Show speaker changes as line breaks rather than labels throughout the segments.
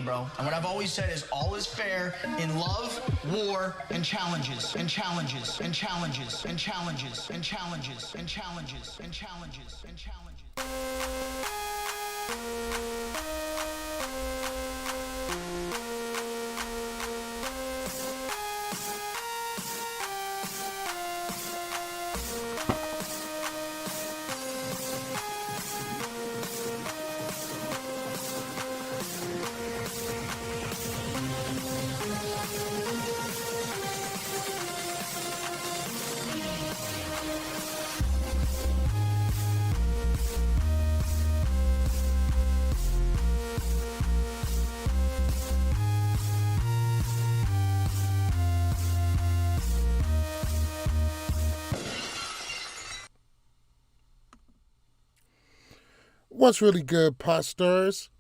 bro. And what I've always said is all is fair in love, war, and challenges, and challenges, and challenges, and challenges, and challenges, and challenges, and challenges, and challenges.
What's really good, posters?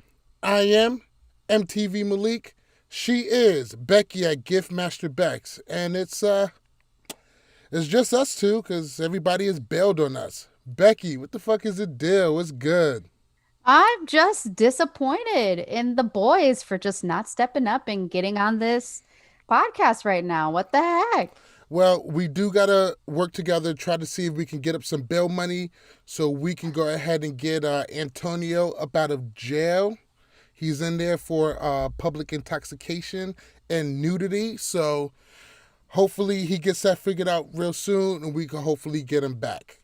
I am MTV Malik. She is Becky at Giftmaster Bex, and it's just us two because everybody has bailed on us. Becky, what the fuck is the deal? What's good?
I'm just disappointed in the boys for just not stepping up and getting on this podcast right now. What the heck?
Well, we do gotta work together, try to see if we can get up some bail money so we can go ahead and get Antonio up out of jail. He's in there for public intoxication and nudity, so hopefully he gets that figured out real soon and we can hopefully get him back.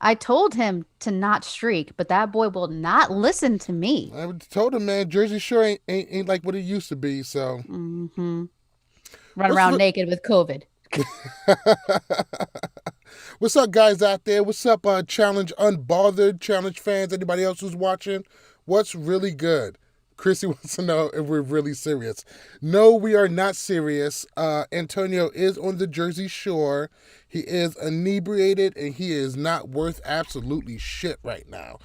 I told him to not streak, but that boy will not listen to me.
I told him, man, Jersey Shore ain't like what it used to be, so.
Run around naked with COVID.
What's up, guys out there? What's up, Challenge Unbothered, Challenge fans, anybody else who's watching? What's really good? Chrissy wants to know if we're really serious. No, we are not serious. Antonio is on the Jersey Shore. He is inebriated, and he is not worth absolutely shit right now.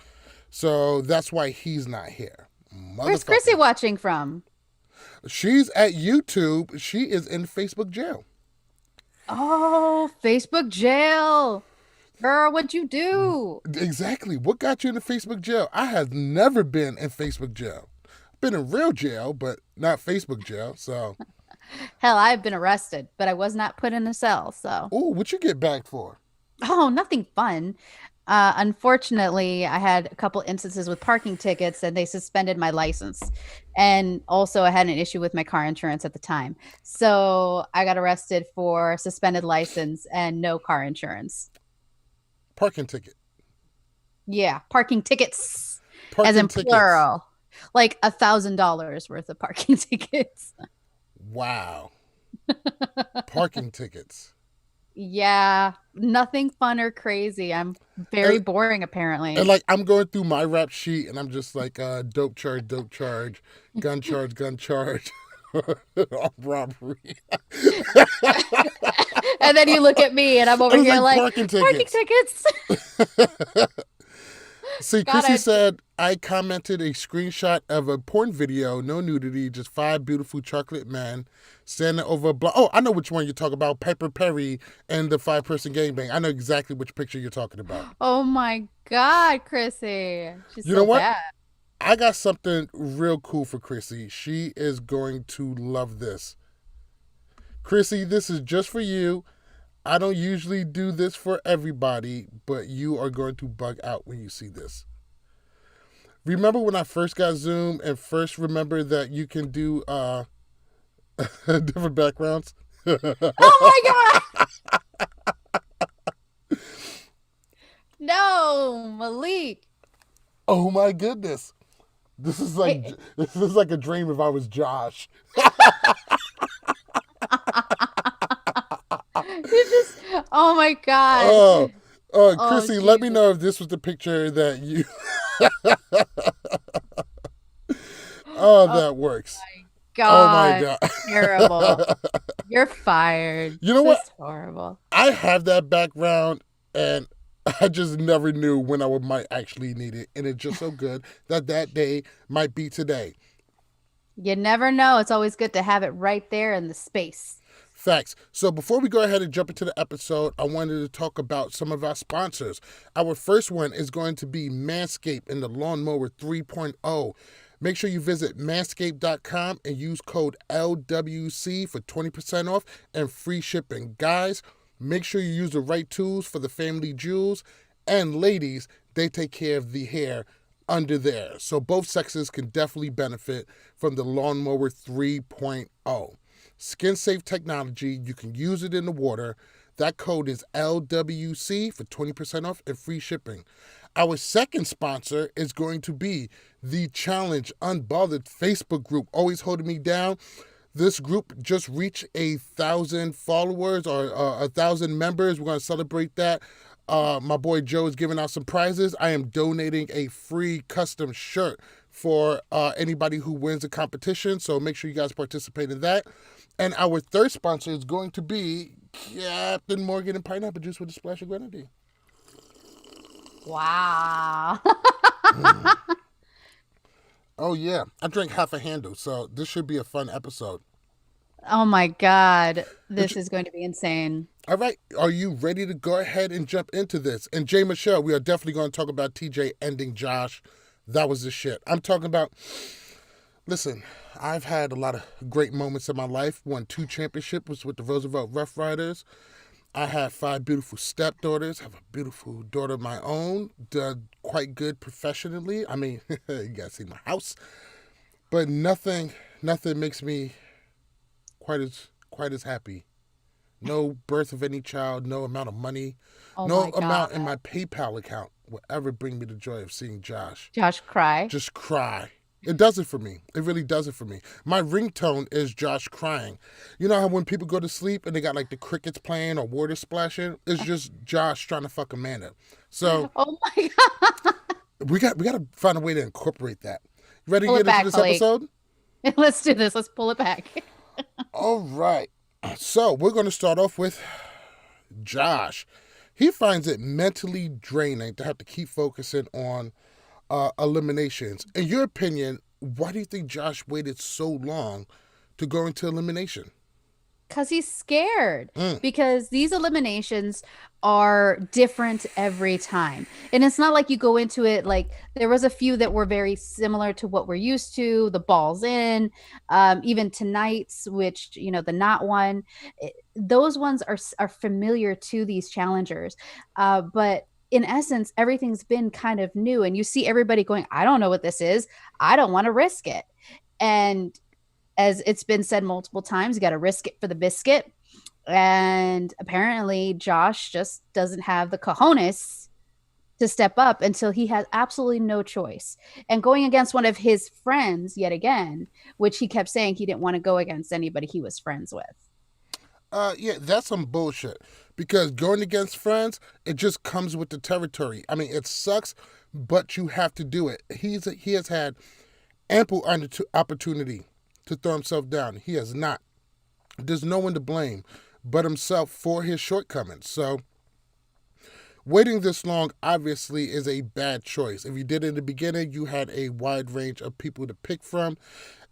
So that's why he's not here.
Where's Chrissy watching from?
She's at YouTube. She is in Facebook jail.
Oh, Facebook jail. Girl, what'd you do?
Exactly. What got you into Facebook jail? I have never been in Facebook jail. I've been in real jail, but not Facebook jail, so.
Hell, I've been arrested, but I was not put in a cell, so.
Oh, what you get back for?
Oh, nothing fun. Unfortunately, I had a couple instances with parking tickets and they suspended my license. And also I had an issue with my car insurance at the time. So I got arrested for suspended license and no car insurance.
Parking ticket.
Yeah, parking tickets.
Parking
as in
tickets.
plural. Like $1,000 worth of parking tickets.
Wow. Parking tickets.
Yeah, nothing fun or crazy. I'm very boring, apparently.
And like, I'm going through my rap sheet and I'm just like, dope charge, gun charge, robbery.
And then you look at me and I'm over here like
parking tickets. See, Chrissy said, I commented a screenshot of a porn video, no nudity, just 5 beautiful chocolate men standing over a block. Oh, I know which one you're talking about, Piper Perry and the 5-person gangbang. I know exactly which picture you're talking about.
Oh my God, Chrissy. She's
you know what?
Bad.
I got something real cool for Chrissy. She is going to love this. Chrissy, this is just for you. I don't usually do this for everybody, but you are going to bug out when you see this. Remember when I first got Zoom and first remember that you can do different backgrounds?
Oh my God! No, Malik.
Oh my goodness. This is like a dream if I was Josh.
Oh my God.
Chrissy, let me know if this was the picture that you. That works.
God.
Oh my God.
Terrible. You're fired.
You know what?
That's horrible.
I have that background and I just never knew when I might actually need it. And it's just so good that day might be today.
You never know. It's always good to have it right there in the space.
Facts. So before we go ahead and jump into the episode, I wanted to talk about some of our sponsors. Our first one is going to be Manscaped and the Lawnmower 3.0. Make sure you visit manscaped.com and use code LWC for 20% off and free shipping. Guys, make sure you use the right tools for the family jewels. And ladies, they take care of the hair under there. So both sexes can definitely benefit from the Lawnmower 3.0. Skin-safe technology. You can use it in the water. That code is LWC for 20% off and free shipping. Our second sponsor is going to be the Challenge Unbothered Facebook group, always holding me down. This group just reached 1,000 followers or 1,000 members. We're going to celebrate that. My boy Joe is giving out some prizes. I am donating a free custom shirt for anybody who wins a competition. So make sure you guys participate in that. And our third sponsor is going to be Captain Morgan and Pineapple Juice with a splash of grenadine.
Wow.
Oh, yeah. I drank half a handle, so this should be a fun episode.
Oh my God. This is going to be insane.
All right. Are you ready to go ahead and jump into this? And Jay Michelle, we are definitely going to talk about TJ ending Josh. That was the shit. I'm talking about, listen, I've had a lot of great moments in my life. Won 2 championships with the Roosevelt Rough Riders. I have 5 beautiful stepdaughters. I have a beautiful daughter of my own. Done quite good professionally. I mean, you guys see my house. But nothing makes me quite as happy. No birth of any child, no amount of money, no amount in my PayPal account will ever bring me the joy of seeing Josh.
Josh cry.
Just cry. It does it for me. It really does it for me. My ringtone is Josh crying. You know how when people go to sleep and they got like the crickets playing or water splashing? It's just Josh trying to fuck Amanda. So
oh my God.
we got to find a way to incorporate that. Ready to
Pull
get
it back,
into this episode?
Let's do this. Let's pull it back.
All right. So we're going to start off with Josh. He finds it mentally draining to have to keep focusing on eliminations. In your opinion, why do you think Josh waited so long to go into elimination?
Because he's scared. Because these eliminations are different every time. And it's not like you go into it like there was a few that were very similar to what we're used to. The balls in, even tonight's, which, you know, the not one. Those ones are familiar to these challengers. But in essence, everything's been kind of new. And you see everybody going, I don't know what this is. I don't want to risk it. And as it's been said multiple times, you got to risk it for the biscuit. And apparently Josh just doesn't have the cojones to step up until he has absolutely no choice. And going against one of his friends yet again, which he kept saying he didn't want to go against anybody he was friends with.
Yeah, that's some bullshit. Because going against friends, it just comes with the territory. I mean, it sucks, but you have to do it. He has had ample opportunity to throw himself down. He has not. There's no one to blame but himself for his shortcomings. So waiting this long obviously is a bad choice. If you did it in the beginning, you had a wide range of people to pick from.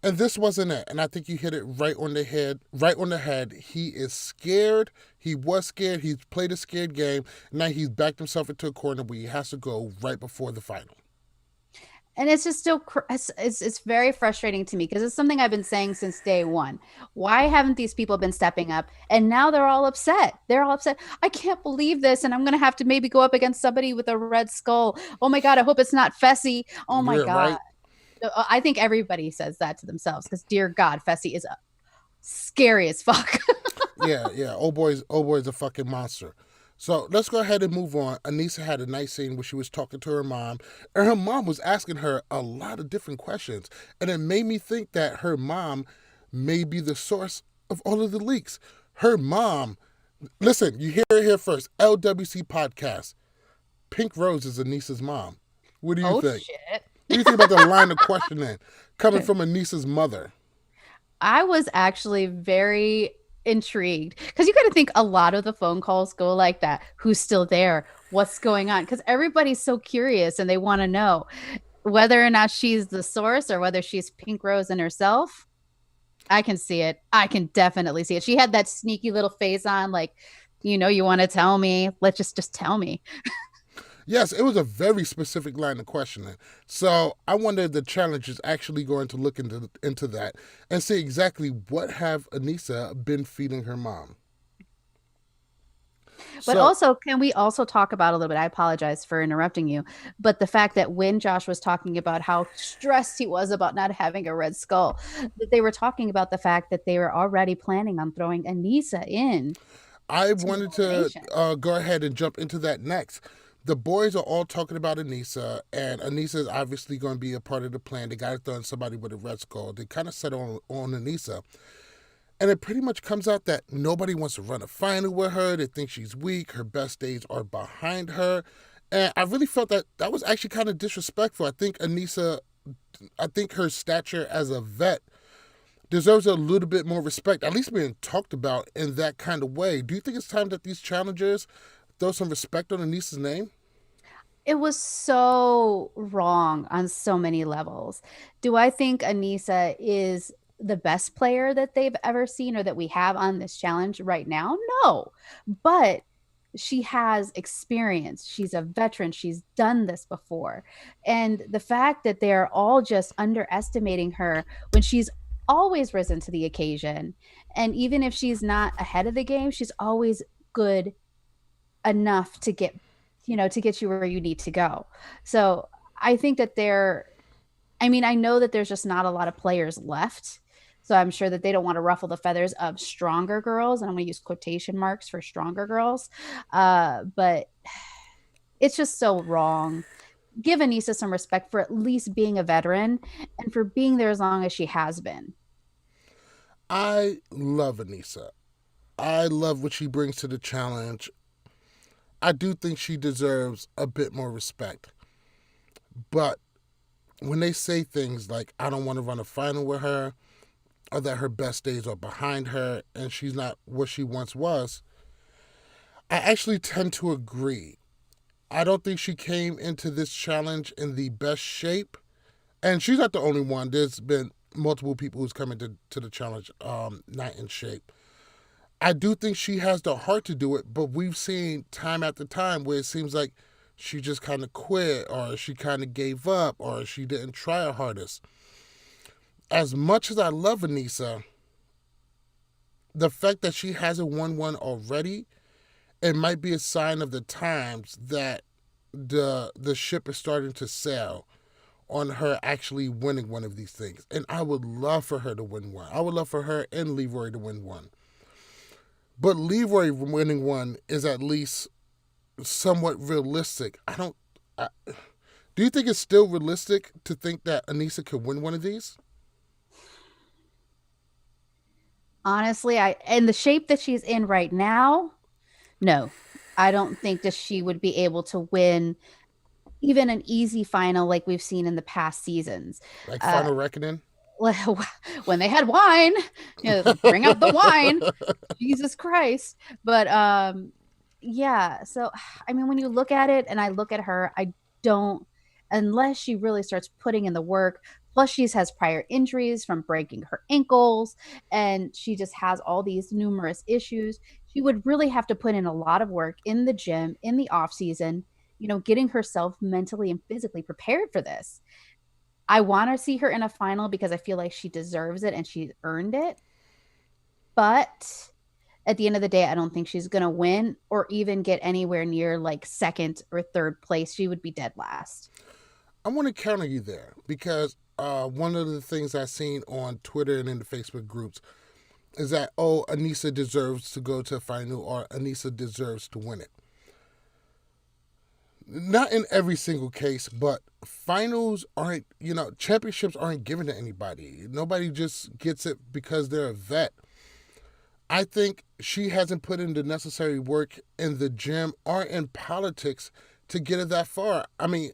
And this wasn't it. And I think you hit it right on the head. He is scared. He was scared. He's played a scared game. Now he's backed himself into a corner where he has to go right before the final.
And it's just still, it's very frustrating to me because it's something I've been saying since day one. Why haven't these people been stepping up? And now they're all upset. I can't believe this. And I'm going to have to maybe go up against somebody with a red skull. Oh my God, I hope it's not Fessy. Oh my God. Right? I think everybody says that to themselves because dear God, Fessy is scary as fuck.
Yeah. Old boy's a fucking monster. So let's go ahead and move on. Aneesa had a nice scene where she was talking to her mom, and her mom was asking her a lot of different questions. And it made me think that her mom may be the source of all of the leaks. Her mom, listen, you hear it here first. LWC podcast. Pink Rose is Aneesa's mom. What do you think?
Shit.
What do you think about the line of questioning coming from Aneesa's mother?
I was actually very intrigued because you got to think a lot of the phone calls go like that. Who's still there? What's going on? Because everybody's so curious and they want to know whether or not she's the source or whether she's Pink Rose and herself. I can see it. I can definitely see it. She had that sneaky little face on, like, you know, you want to tell me. Let's just tell me.
Yes, it was a very specific line of questioning. So I wonder if the challenge is actually going to look into that and see exactly what have Aneesa been feeding her mom.
But
So
also, can we also talk about a little bit? I apologize for interrupting you, but the fact that when Josh was talking about how stressed he was about not having a red skull, that they were talking about the fact that they were already planning on throwing Aneesa in
I
to
wanted to
elimination.
go ahead and jump into that next. The boys are all talking about Aneesa, and Aneesa is obviously going to be a part of the plan. They got to throw in somebody with a red skull. They kind of set on Aneesa. And it pretty much comes out that nobody wants to run a final with her. They think she's weak. Her best days are behind her. And I really felt that that was actually kind of disrespectful. I think Aneesa, I think her stature as a vet deserves a little bit more respect, at least being talked about in that kind of way. Do you think it's time that these challengers throw some respect on Aneesa's name?
It was so wrong on so many levels. Do I think Aneesa is the best player that they've ever seen or that we have on this challenge right now? No. But she has experience. She's a veteran. She's done this before. And the fact that they're all just underestimating her when she's always risen to the occasion. And even if she's not ahead of the game, she's always good enough to get to get you where you need to go. So I think that I know that there's just not a lot of players left. So I'm sure that they don't want to ruffle the feathers of stronger girls. And I'm going to use quotation marks for stronger girls. But it's just so wrong. Give Aneesa some respect for at least being a veteran and for being there as long as she has been.
I love Aneesa. I love what she brings to the challenge. I do think she deserves a bit more respect. But when they say things like, I don't want to run a final with her, or that her best days are behind her and she's not what she once was, I actually tend to agree. I don't think she came into this challenge in the best shape. And she's not the only one. There's been multiple people who's come into the challenge not in shape. I do think she has the heart to do it, but we've seen time after time where it seems like she just kind of quit or she kind of gave up or she didn't try her hardest. As much as I love Aneesa, the fact that she hasn't won one already, it might be a sign of the times that the ship is starting to sail on her actually winning one of these things. And I would love for her to win one. I would love for her and Leroy to win one. But Leroy winning one is at least somewhat realistic. Do you think it's still realistic to think that Aneesa could win one of these?
Honestly, in the shape that she's in right now, no. I don't think that she would be able to win even an easy final like we've seen in the past seasons.
Like
Uh,
Final Reckoning?
when they had wine, bring out the wine. Jesus Christ. But yeah, so I mean when you look at it and I look at her, I don't unless she really starts putting in the work. Plus, she has prior injuries from breaking her ankles, and she just has all these numerous issues. She would really have to put in a lot of work in the gym, in the off season, getting herself mentally and physically prepared for this. I want to see her in a final because I feel like she deserves it and she's earned it. But at the end of the day, I don't think she's going to win or even get anywhere near like second or third place. She would be dead last.
I want to counter you there because one of the things I've seen on Twitter and in the Facebook groups is that, Aneesa deserves to go to a final or Aneesa deserves to win it. Not in every single case, but finals aren't, championships aren't given to anybody. Nobody just gets it because they're a vet. I think she hasn't put in the necessary work in the gym or in politics to get it that far. I mean,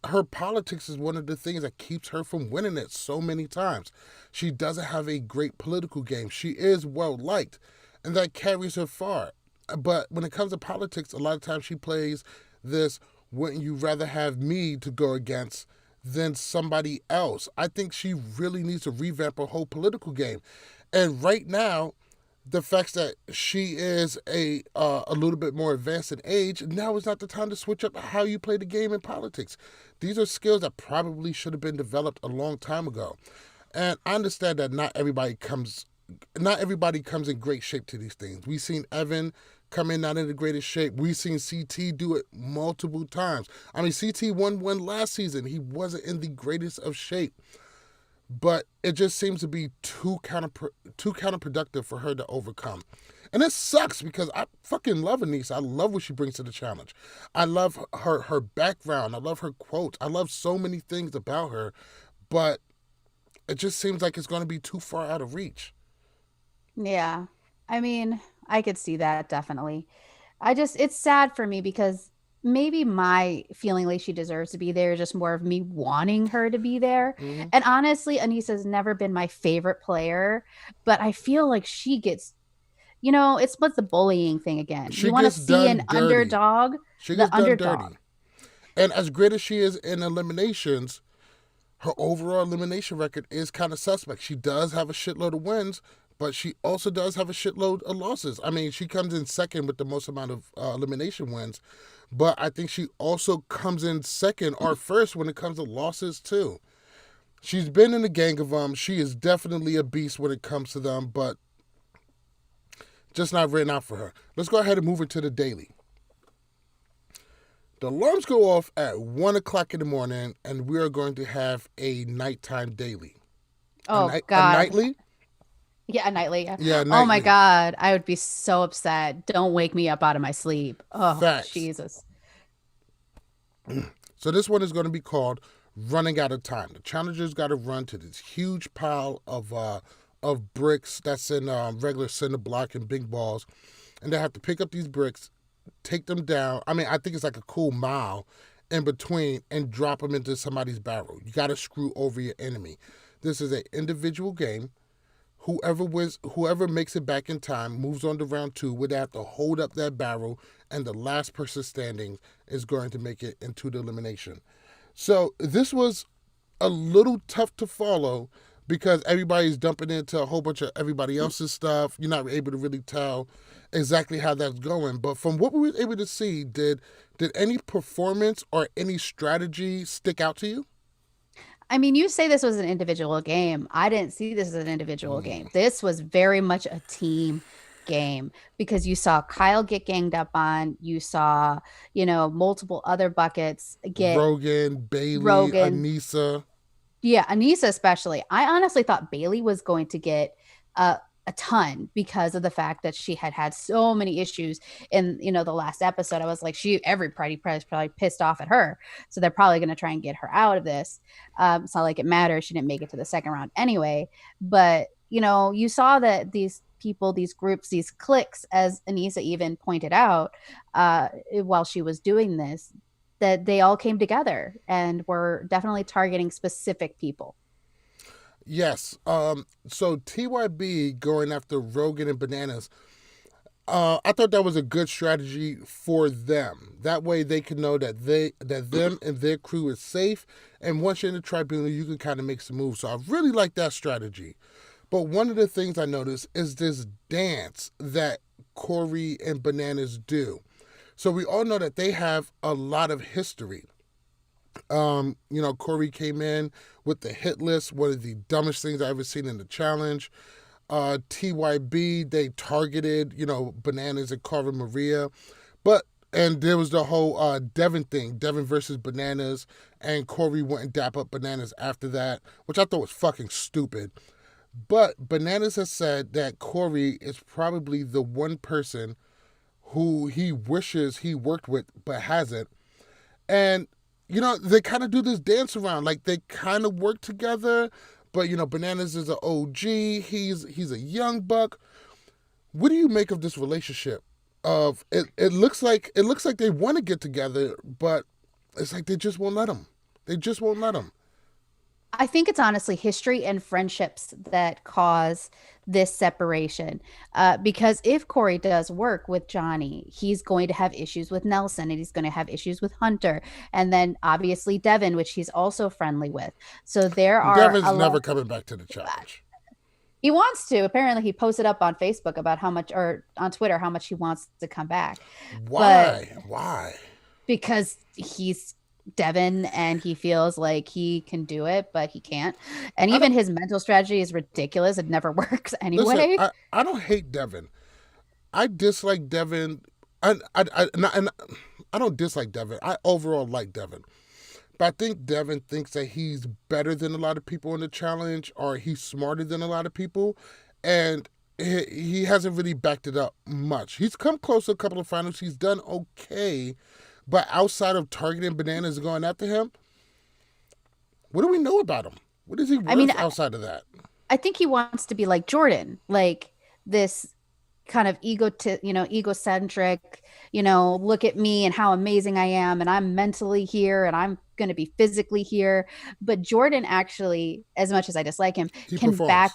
her politics is one of the things that keeps her from winning it so many times. She doesn't have a great political game. She is well liked, and that carries her far. But when it comes to politics, a lot of times she plays this, wouldn't you rather have me to go against than somebody else? I think she really needs to revamp her whole political game. And right now, the fact that she is a little bit more advanced in age, now is not the time to switch up how you play the game in politics. These are skills that probably should have been developed a long time ago. And I understand that not everybody comes in great shape to these things. We've seen Evan come in not in the greatest shape. We've seen CT do it multiple times. I mean, CT won one last season. He wasn't in the greatest of shape. But it just seems to be too counterproductive for her to overcome. And it sucks because I fucking love Aneesa. I love what she brings to the challenge. I love her background. I love her quotes. I love so many things about her. But it just seems like it's going to be too far out of reach.
Yeah. I mean, I could see that definitely. It's sad for me because maybe my feeling like she deserves to be there is just more of me wanting her to be there.
Mm-hmm.
And honestly, Aneesa's never been my favorite player, but I feel like she gets, it's what's the bullying thing again.
She
You want to
gets
see
done
an
dirty.
underdog,
She
the
gets done
underdog.
dirty. And as great as she is in eliminations, her overall elimination record is kind of suspect. She does have a shitload of wins, but she also does have a shitload of losses. I mean, she comes in second with the most amount of elimination wins, but I think she also comes in second or first when it comes to losses too. She's been in a gang of them. She is definitely a beast when it comes to them, but just not written out for her. Let's go ahead and move into the daily. The alarms go off at 1 o'clock in the morning, and we are going to have a nighttime daily.
Oh,
A
God.
nightly?
Yeah, a nightly.
Yeah,
Oh, my
nightly.
God. I would be so upset. Don't wake me up out of my sleep. Oh,
Facts.
Jesus.
So this one is going to be called Running Out of Time. The challengers got to run to this huge pile of bricks that's in regular cinder block and big balls, and they have to pick up these bricks, take them down. I mean, I think it's like a cool mile in between, and drop them into somebody's barrel. You got to screw over your enemy. This is an individual game. Whoever makes it back in time moves on to round 2, where they have to hold up that barrel, and the last person standing is going to make it into the elimination. So this was a little tough to follow because everybody's dumping into a whole bunch of everybody else's stuff. You're not able to really tell exactly how that's going. But from what we were able to see, did any performance or any strategy stick out to you?
I mean, you say this was an individual game. I didn't see this as an individual game. This was very much a team game because you saw Kyle get ganged up on. You saw, multiple other buckets get
Rogan, Bayleigh,
Rogan.
Aneesa.
Yeah, Aneesa especially. I honestly thought Bayleigh was going to get a ton because of the fact that she had so many issues in the last episode. I was like, everybody probably pissed off at her, so they're probably going to try and get her out of this. It's not like it matters. She didn't make it to the second round anyway. But you saw that these people, these groups, these cliques, as Aneesa even pointed out while she was doing this, that they all came together and were definitely targeting specific people.
Yes. So TYB going after Rogan and Bananas, I thought that was a good strategy for them. That way they can know that them and their crew is safe. And once you're in the tribunal, you can kind of make some moves. So I really like that strategy. But one of the things I noticed is this dance that Cory and Bananas do. So we all know that they have a lot of history. Cory came in with the hit list, one of the dumbest things I've ever seen in the challenge. TYB, they targeted, Bananas and Carver Maria. And there was the whole Devin thing, Devin versus Bananas, and Cory went and dap up Bananas after that, which I thought was fucking stupid. But Bananas has said that Cory is probably the one person who he wishes he worked with but hasn't. And they kind of do this dance around, like they kind of work together, but Bananas is an OG. He's a young buck. What do you make of this relationship? Of it looks like they want to get together, but it's like they just won't let them. They just won't let them.
I think it's honestly history and friendships that cause this separation. Because if Cory does work with Johnny, he's going to have issues with Nelson, and he's going to have issues with Hunter, and then obviously Devin, which he's also friendly with. So there are
Devin's never coming back to the challenge.
He wants to. Apparently, he posted up on Facebook about how much, or on Twitter, how much he wants to come back. But
Why? Why?
because he's Devin and he feels like he can do it, but he can't. And
I don't
even his mental strategy is ridiculous. It never works
listen.
anyway.
I don't hate Devin. I dislike Devin. And I don't dislike Devin. I overall like Devin. But I think Devin thinks that he's better than a lot of people in the challenge, or he's smarter than a lot of people. And he hasn't really backed it up much. He's come close to a couple of finals. He's done okay. But outside of targeting bananas and going after him, what do we know about him? What is he
I mean,
worth outside of that?
I think he wants to be like Jordan, like this kind of egocentric, look at me and how amazing I am, and I'm mentally here and I'm going to be physically here. But Jordan actually, as much as I dislike him,
He
can
performs.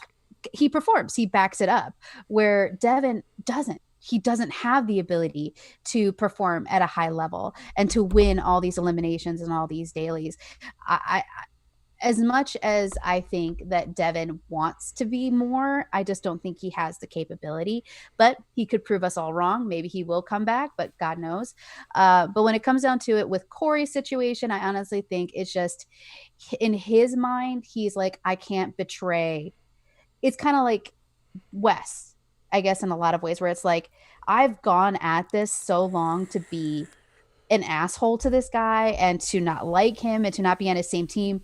he performs, he backs it up, where Devin doesn't. He doesn't have the ability to perform at a high level and to win all these eliminations and all these dailies. I as much as I think that Devin wants to be more, I just don't think he has the capability. But he could prove us all wrong. Maybe he will come back, but God knows. But when it comes down to it with Cory's situation, I honestly think it's just in his mind, he's like, I can't betray. It's kind of like Wes, I guess, in a lot of ways, where it's like, I've gone at this so long to be an asshole to this guy and to not like him and to not be on his same team.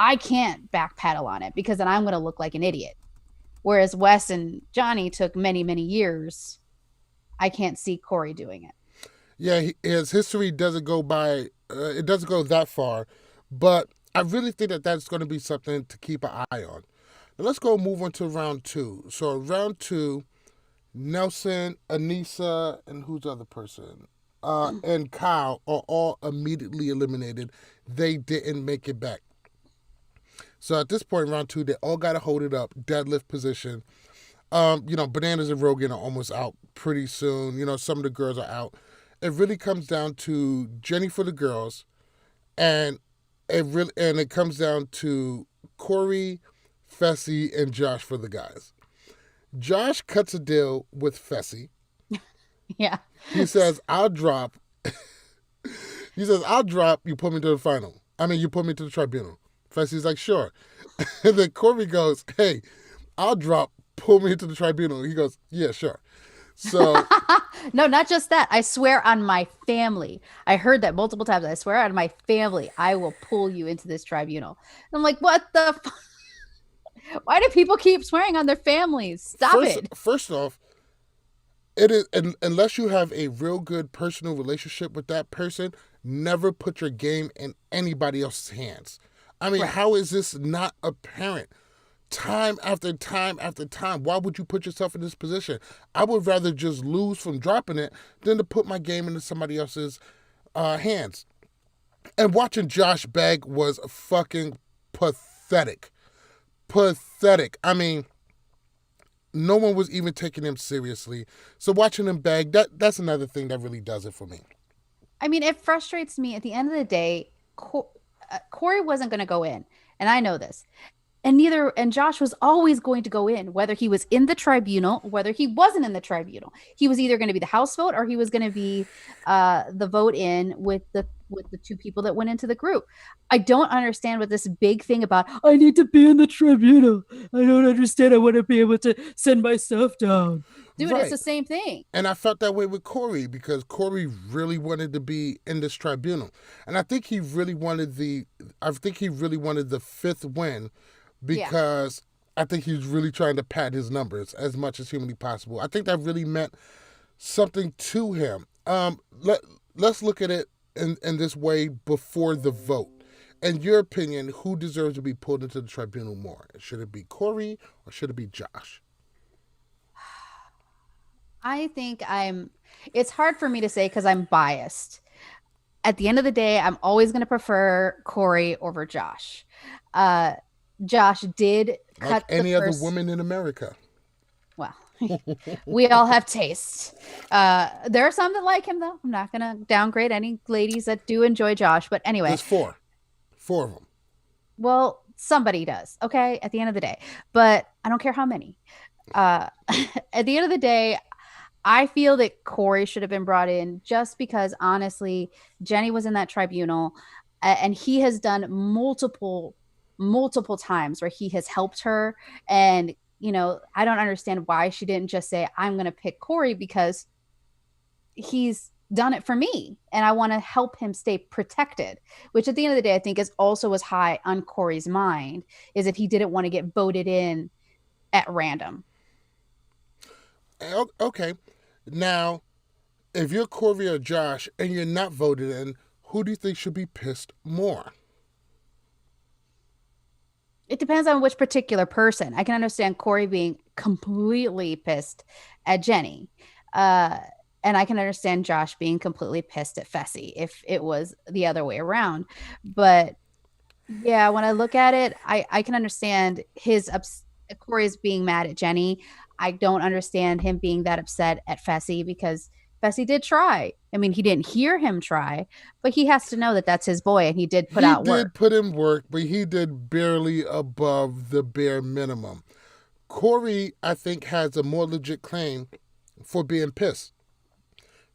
I can't backpedal on it because then I'm going to look like an idiot. Whereas Wes and Johnny took many, many years. I can't see Cory doing it.
Yeah, his history doesn't go by. It doesn't go that far, but I really think that that's going to be something to keep an eye on. Now let's go move on to round two. So round two, Nelson, Aneesa, and who's the other person? And Kyle are all immediately eliminated. They didn't make it back. So at this point, round two, they all got to hold it up, deadlift position. Bananas and Rogan are almost out pretty soon. Some of the girls are out. It really comes down to Jenny for the girls, and it comes down to Cory, Fessy, and Josh for the guys. Josh cuts a deal with Fessy.
Yeah.
He says, "I'll drop." He says, "I'll drop. You put me to the final. You put me to the tribunal." Fessy's like, "Sure." And then Cory goes, "Hey, I'll drop. Pull me into the tribunal." He goes, "Yeah, sure." So
No, not just that. I swear on my family. I heard that multiple times. I swear on my family, I will pull you into this tribunal. And I'm like, what the Why do people keep swearing on their families? Stop it.
first off, it is unless you have a real good personal relationship with that person, never put your game in anybody else's hands.
Right.
How is this not apparent? Time after time after time. Why would you put yourself in this position? I would rather just lose from dropping it than to put my game into somebody else's hands. And watching Josh bag was fucking pathetic. Pathetic. No one was even taking him seriously. So watching him bag, that's another thing that really does it for me.
It frustrates me. At the end of the day, Cory wasn't going to go in, and I know this. And Josh was always going to go in, whether he was in the tribunal, whether he wasn't in the tribunal. He was either going to be the House vote or he was going to be the vote in with the two people that went into the group. I don't understand what this big thing about, I need to be in the tribunal. I don't understand. I want to be able to send my stuff down. Dude, right. It's the same thing.
And I felt that way with Cory because Cory really wanted to be in this tribunal. And I think he really wanted the fifth win because I think he's really trying to pad his numbers as much as humanly possible. I think that really meant something to him. Let's look at it in this way before the vote. In your opinion, who deserves to be pulled into the tribunal more? Should it be Cory or should it be Josh?
I think it's hard for me to say because I'm biased. At the end of the day, I'm always going to prefer Cory over Josh. Josh did cut
like any other woman in America.
Well, we all have tastes. There are some that like him, though. I'm not going to downgrade any ladies that do enjoy Josh. But anyway.
There's four of them.
Well, somebody does, okay, at the end of the day. But, I don't care how many. Uh, at the end of the day, I feel that Cory should have been brought in just because, honestly, Jenny was in that tribunal, and he has done multiple times where he has helped her. And, I don't understand why she didn't just say, I'm going to pick Cory because he's done it for me and I want to help him stay protected, which at the end of the day, I think is also as high on Cory's mind, is if he didn't want to get voted in at random.
Okay. Now, if you're Cory or Josh and you're not voted in, who do you think should be pissed more?
It depends on which particular person. I can understand Cory being completely pissed at Jenny. And I can understand Josh being completely pissed at Fessy if it was the other way around. But yeah, when I look at it, I can understand Cory's being mad at Jenny. I don't understand him being that upset at Fessy because Fessy did try. I mean, he didn't hear him try, but he has to know that that's his boy, and he did put out work.
He did put in work, but he did barely above the bare minimum. Cory, I think, has a more legit claim for being pissed.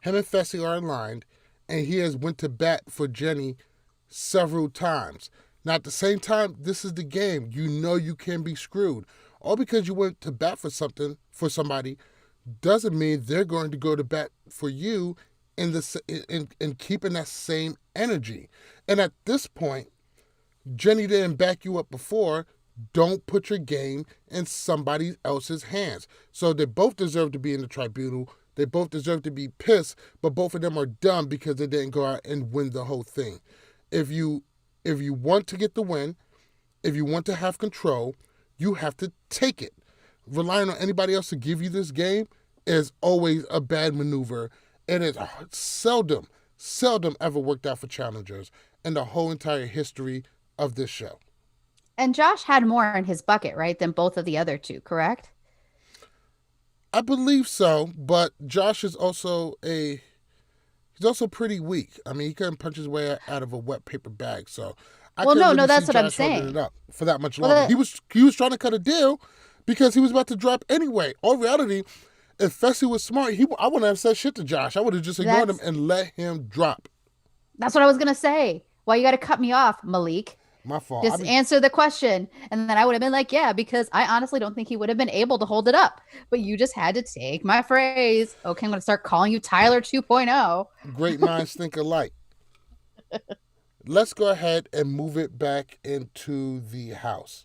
Him and Fessy are aligned, and he has went to bat for Jenny several times. Now, at the same time, this is the game. You know you can be screwed. All because you went to bat for somebody, doesn't mean they're going to go to bat for you in keeping that same energy. And at this point, Jenny didn't back you up before. Don't put your game in somebody else's hands. So they both deserve to be in the tribunal. They both deserve to be pissed, but both of them are dumb because they didn't go out and win the whole thing. If you want to get the win, if you want to have control, you have to take it. Relying on anybody else to give you this game is always a bad maneuver, and it seldom ever worked out for challengers in the whole entire history of this show.
And Josh had more in his bucket, right, than both of the other two, correct?
I believe so, but Josh is also he's also pretty weak. I mean, he couldn't punch his way out of a wet paper bag, so
no, that's what I'm saying.
It up for that much longer. He was trying to cut a deal because he was about to drop anyway. All reality, if Fessy was smart, I wouldn't have said shit to Josh. I would have just ignored him and let him drop.
That's what I was gonna say. Why you got to cut me off, Malik?
My fault.
Just answer the question. And then I would have been like, yeah, because I honestly don't think he would have been able to hold it up. But you just had to take my phrase. Okay, I'm going to start calling you Tyler 2.0.
Great minds think alike. Let's go ahead and move it back into the house.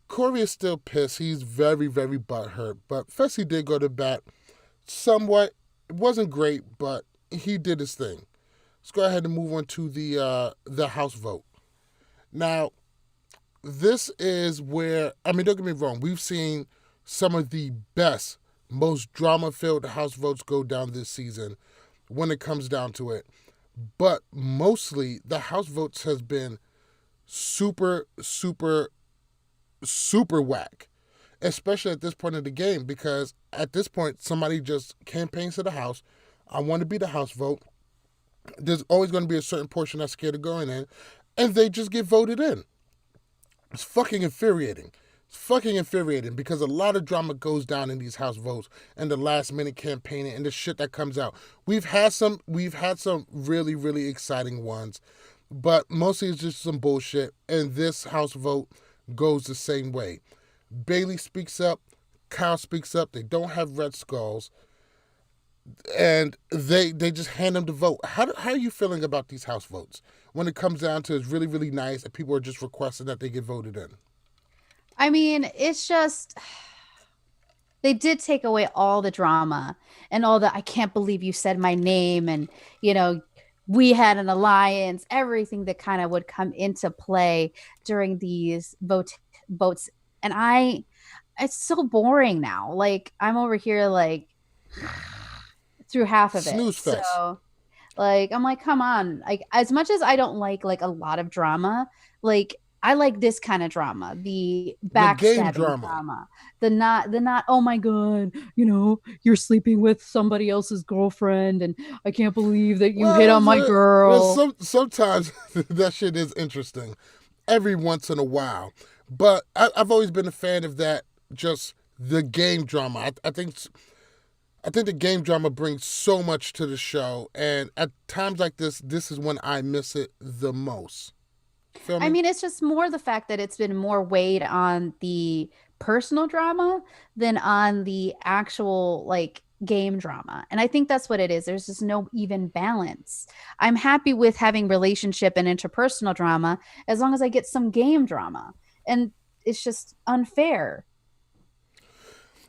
Cory is still pissed. He's very, very butthurt. But Fessy did go to bat somewhat. It wasn't great, but he did his thing. Let's go ahead and move on to the house vote. Now, this is where, I mean, don't get me wrong, we've seen some of the best, most drama-filled house votes go down this season when it comes down to it. But mostly, the house votes has been super, super, super whack, especially at this point of the game, because at this point, somebody just campaigns to the house. I want to be the house vote. There's always going to be a certain portion that's scared of going in. And they just get voted in. It's fucking infuriating. It's fucking infuriating because a lot of drama goes down in these house votes and the last minute campaigning and the shit that comes out. We've had some really, really exciting ones, but mostly it's just some bullshit. And this house vote goes the same way. Bayleigh speaks up, Kyle speaks up. They don't have red skulls. And they just hand them the vote. How are you feeling about these house votes? When it comes down to it's really, really nice and people are just requesting that they get voted in.
I mean, it's just, they did take away all the drama and all the, I can't believe you said my name. And, we had an alliance, everything that kind of would come into play during these votes. And it's so boring now. Like, I'm over here, like, through half of it.
Snooze fest.
So, like, I'm like, come on. Like, as much as I don't like a lot of drama, like, I like this kind of drama, the backstabbing drama. The not, oh my God, you're sleeping with somebody else's girlfriend and I can't believe that you hit on my girl.
Well, sometimes that shit is interesting every once in a while. But I've always been a fan of that just the game drama. I think the game drama brings so much to the show, and at times like this is when I miss it the most. Feel
I
me?
mean, it's just more the fact that it's been more weighed on the personal drama than on the actual like game drama. And I think that's what it is. There's just no even balance. I'm happy with having relationship and interpersonal drama as long as I get some game drama. And it's just unfair.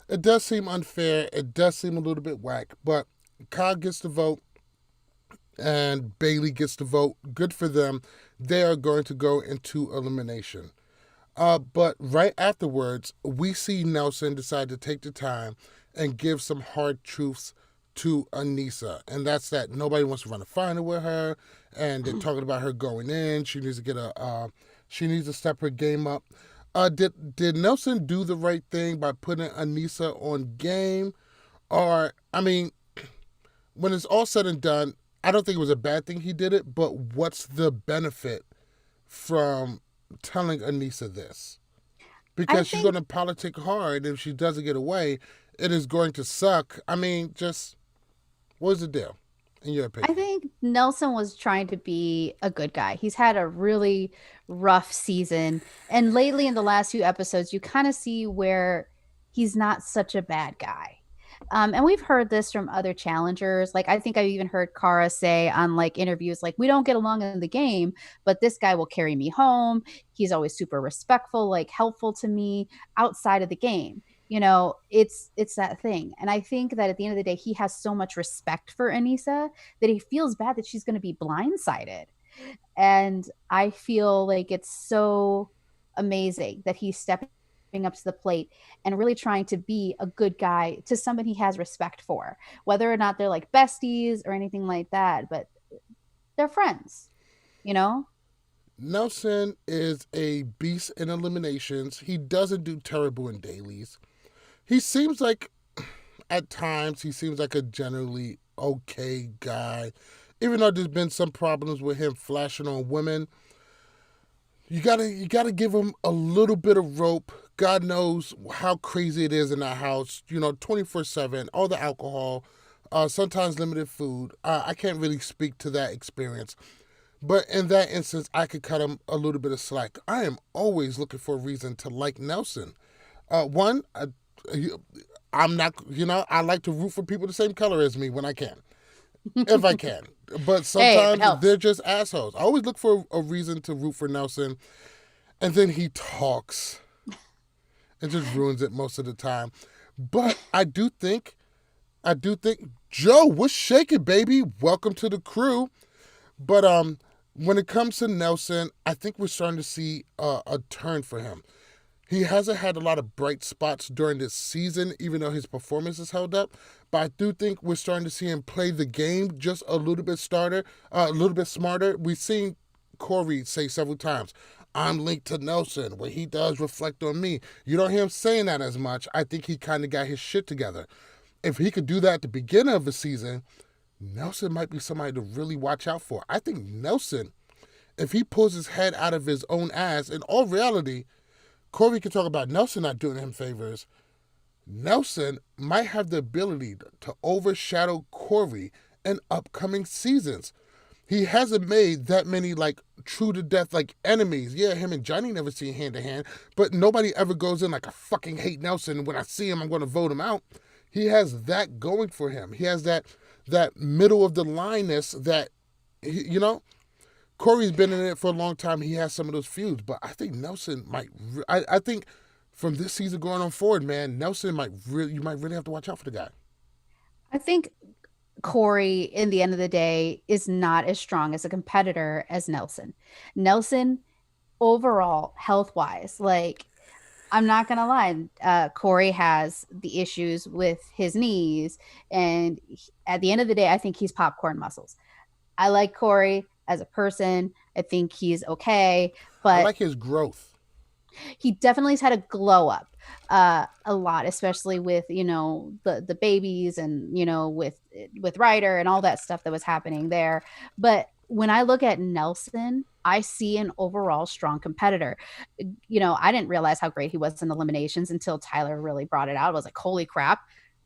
It does seem unfair. It does seem a little bit whack, but Kyle gets the vote and Bayleigh gets the vote. Good for them. They are going to go into elimination. But right afterwards, we see Nelson decide to take the time and give some hard truths to Aneesa. And that's that nobody wants to run a final with her. And they're talking about her going in. She needs to get she needs to step her game up. Did Nelson do the right thing by putting Aneesa on game? Or, I mean, when it's all said and done, I don't think it was a bad thing he did it, but what's the benefit from telling Aneesa this? Because she's going to politic hard. If she doesn't get away, it is going to suck. I mean, just what's the deal, in your opinion?
I think Nelson was trying to be a good guy. He's had a really rough season. And lately, in the last few episodes, you kind of see where he's not such a bad guy. And we've heard this from other challengers. Like, I think I've even heard Kara say on like interviews, like, we don't get along in the game, but this guy will carry me home. He's always super respectful, like helpful to me outside of the game. You know, it's that thing. And I think that at the end of the day, he has so much respect for Aneesa that he feels bad that she's going to be blindsided. And I feel like it's so amazing that he's stepping up to the plate and really trying to be a good guy to somebody he has respect for, whether or not they're like besties or anything like that, but they're friends, you know?
Nelson is a beast in eliminations. He doesn't do terrible in dailies. He seems like, at times, he seems like a generally okay guy. Even though there's been some problems with him flashing on women, you gotta give him a little bit of rope. God knows how crazy it is in that house. 24/7, all the alcohol, sometimes limited food. I can't really speak to that experience. But in that instance, I could cut him a little bit of slack. I am always looking for a reason to like Nelson. One, I'm not, I like to root for people the same color as me when I can, if I can. But sometimes they're just assholes. I always look for a reason to root for Nelson, and then he talks and just ruins it most of the time. But I do think, Joe, what's shaking, baby? Welcome to the crew. But when it comes to Nelson, I think we're starting to see a turn for him. He hasn't had a lot of bright spots during this season, even though his performance has held up. But I do think we're starting to see him play the game just a little bit smarter. We've seen Cory say several times, I'm linked to Nelson, where he does reflect on me. You don't hear him saying that as much. I think he kind of got his shit together. If he could do that at the beginning of the season, Nelson might be somebody to really watch out for. I think Nelson, if he pulls his head out of his own ass, in all reality, Cory can talk about Nelson not doing him favors. Nelson might have the ability to overshadow Cory in upcoming seasons. He hasn't made that many true to death enemies. Yeah, him and Johnny never see hand to hand, but nobody ever goes in like, I fucking hate Nelson. When I see him, I'm going to vote him out. He has that going for him. He has that middle of the lineness that, Cory's been in it for a long time. He has some of those feuds, but I think Nelson might. I think from this season going on forward, man, Nelson you might really have to watch out for the guy.
I think Cory, in the end of the day, is not as strong as a competitor as Nelson. Nelson, overall, health wise, I'm not gonna lie, Cory has the issues with his knees, and at the end of the day, I think he's popcorn muscles. I like Cory as a person. I think he's okay, but
I like his growth.
He definitely has had a glow up a lot, especially with the babies and with Ryder and all that stuff that was happening there. But when I look at Nelson, I see an overall strong competitor. I didn't realize how great he was in eliminations until Tyler really brought it out. I was like, holy crap.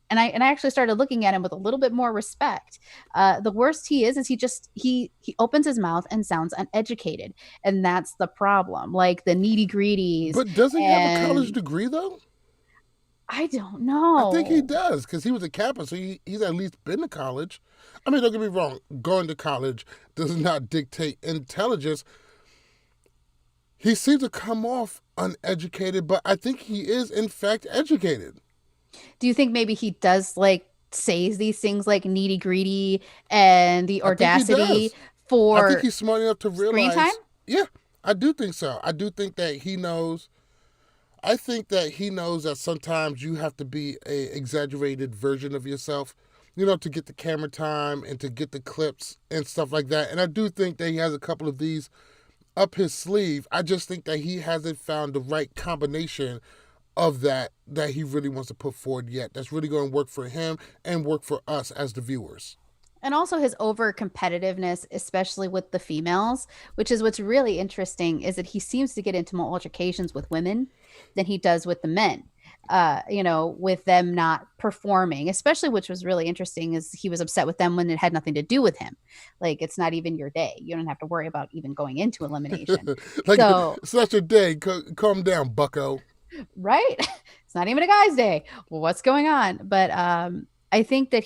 And I actually started looking at him with a little bit more respect. The worst he is he opens his mouth and sounds uneducated, and that's the problem. Like the needy greedies.
But doesn't he have a college degree though?
I don't know.
I think he does because he was a Kappa, so he's at least been to college. I mean, don't get me wrong. Going to college does not dictate intelligence. He seems to come off uneducated, but I think he is in fact educated.
Do you think maybe he does like says these things like needy greedy and the audacity for
I think he's smart enough to realize
screen time?
Yeah, I do think so. I do think that he knows. I think that he knows that sometimes you have to be a exaggerated version of yourself, to get the camera time and to get the clips and stuff like that. And I do think that he has a couple of these up his sleeve. I just think that he hasn't found the right combination of that he really wants to put forward yet. That's really going to work for him and work for us as the viewers.
And also his over competitiveness, especially with the females, which is what's really interesting, is that he seems to get into more altercations with women than he does with the men. With them not performing, especially, which was really interesting, is he was upset with them when it had nothing to do with him. Like, it's not even your day. You don't have to worry about even going into elimination.
It's not your day. Calm down, bucko.
Right? It's not even a guy's day. Well, what's going on? But I think that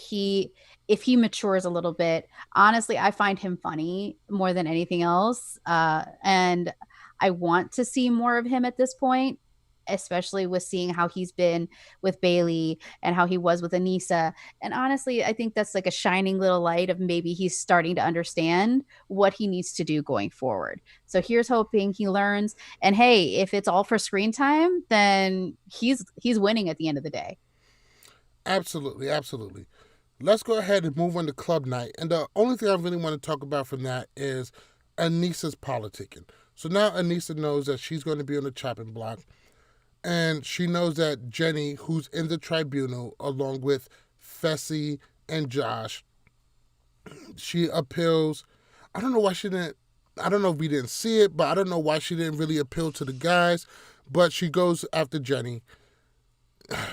if he matures a little bit, honestly, I find him funny more than anything else. And I want to see more of him at this point, especially with seeing how he's been with Bayleigh and how he was with Aneesa. And honestly, I think that's like a shining little light of maybe he's starting to understand what he needs to do going forward. So here's hoping he learns. And hey, if it's all for screen time, then he's winning at the end of the day.
Absolutely, absolutely. Let's go ahead and move on to club night. And the only thing I really want to talk about from that is Aneesa's politicking. So now Aneesa knows that she's going to be on the chopping block. And she knows that Jenny, who's in the tribunal, along with Fessy and Josh, she appeals. I don't know why she didn't. I don't know if we didn't see it, but I don't know why she didn't really appeal to the guys. But she goes after Jenny.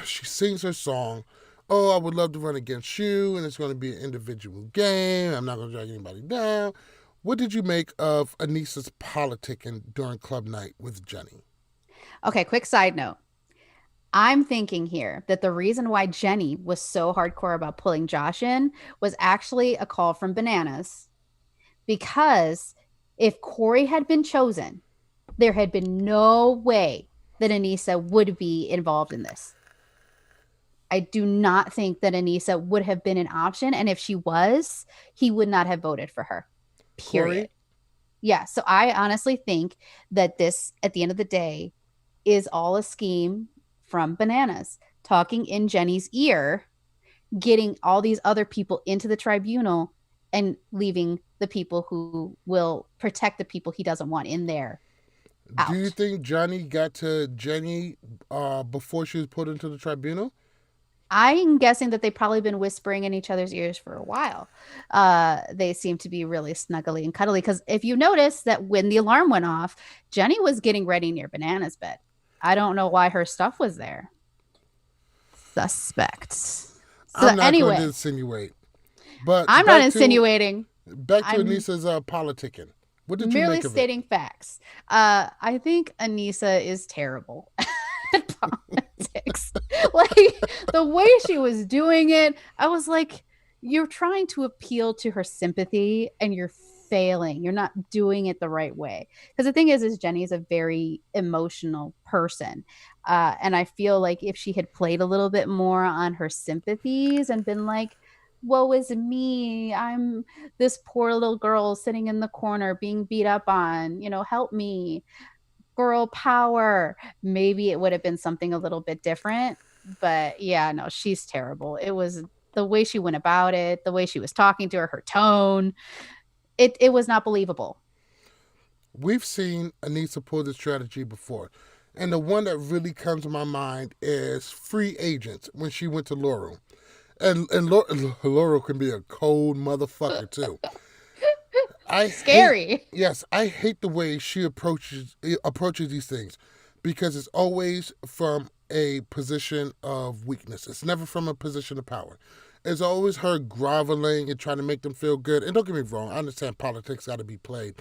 She sings her song. Oh, I would love to run against you, and it's going to be an individual game. I'm not going to drag anybody down. What did you make of Aneesa's politicking during club night with Jenny?
Okay, quick side note. I'm thinking here that the reason why Jenny was so hardcore about pulling Josh in was actually a call from Bananas. Because if Cory had been chosen, there had been no way that Aneesa would be involved in this. I do not think that Aneesa would have been an option. And if she was, he would not have voted for her. Period.
Cory?
Yeah. So I honestly think that this, at the end of the day, is all a scheme from Bananas, talking in Jenny's ear, getting all these other people into the tribunal and leaving the people who will protect the people he doesn't want in there out.
Do you think Johnny got to Jenny before she was put into the tribunal?
I'm guessing that they've probably been whispering in each other's ears for a while. They seem to be really snuggly and cuddly, because if you notice that when the alarm went off, Jenny was getting ready near Banana's bed. I don't know why her stuff was there. Suspect. So
I'm not
anyway,
going to insinuate. But
I'm not insinuating.
Back to Aneesa's politicking. What did you
merely
make of
stating facts. I think Aneesa is terrible at politics. Like, the way she was doing it, I was like, you're trying to appeal to her sympathy and you're failing. You're not doing it the right way. Because the thing is Jenny is a very emotional person. And I feel like if she had played a little bit more on her sympathies and been like, woe is me, I'm this poor little girl sitting in the corner being beat up on, help me, girl power, maybe it would have been something a little bit different. But yeah, no, she's terrible. It was the way she went about it, the way she was talking to her tone, it was not believable.
We've seen Aneesa pull this strategy before, and the one that really comes to my mind is Free Agents, when she went to Laurel. And Laurel can be a cold motherfucker, too.
Scary.
Yes, I hate the way she approaches these things, because it's always from a position of weakness. It's never from a position of power. It's always her groveling and trying to make them feel good. And don't get me wrong, I understand politics got to be played,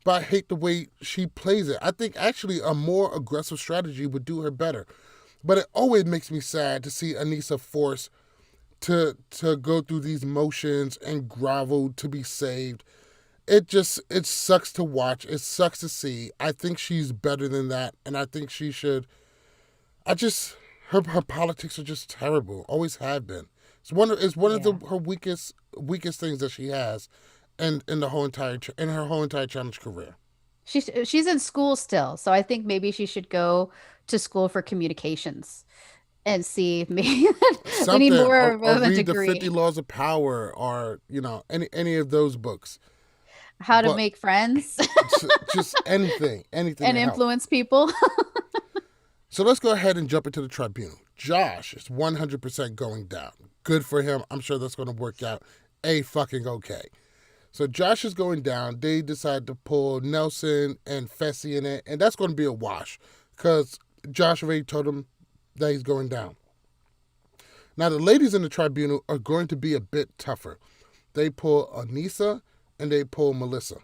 but I hate the way she plays it. I think actually a more aggressive strategy would do her better. But it always makes me sad to see Aneesa forced to go through these motions and grovel to be saved. It sucks to watch. It sucks to see. I think she's better than that, and I think she should. Her politics are just terrible. Always have been. It's one of her weakest things that she has, and in her whole entire challenge career.
She's in school still, so I think maybe she should go to school for communications and see if maybe we need more of
or
a
read the
degree.
50 Laws of Power, or any of those books.
How to
But
make friends
just anything
and
to help.
influence people.
So let's go ahead and jump into the tribunal. Josh is 100% going down. Good for him. I'm sure that's going to work out fucking okay. So Josh is going down. They decide to pull Nelson and Fessy in it, and that's going to be a wash because Josh already told him that he's going down. Now the ladies in the tribunal are going to be a bit tougher. They pull Aneesa and they pull Melissa.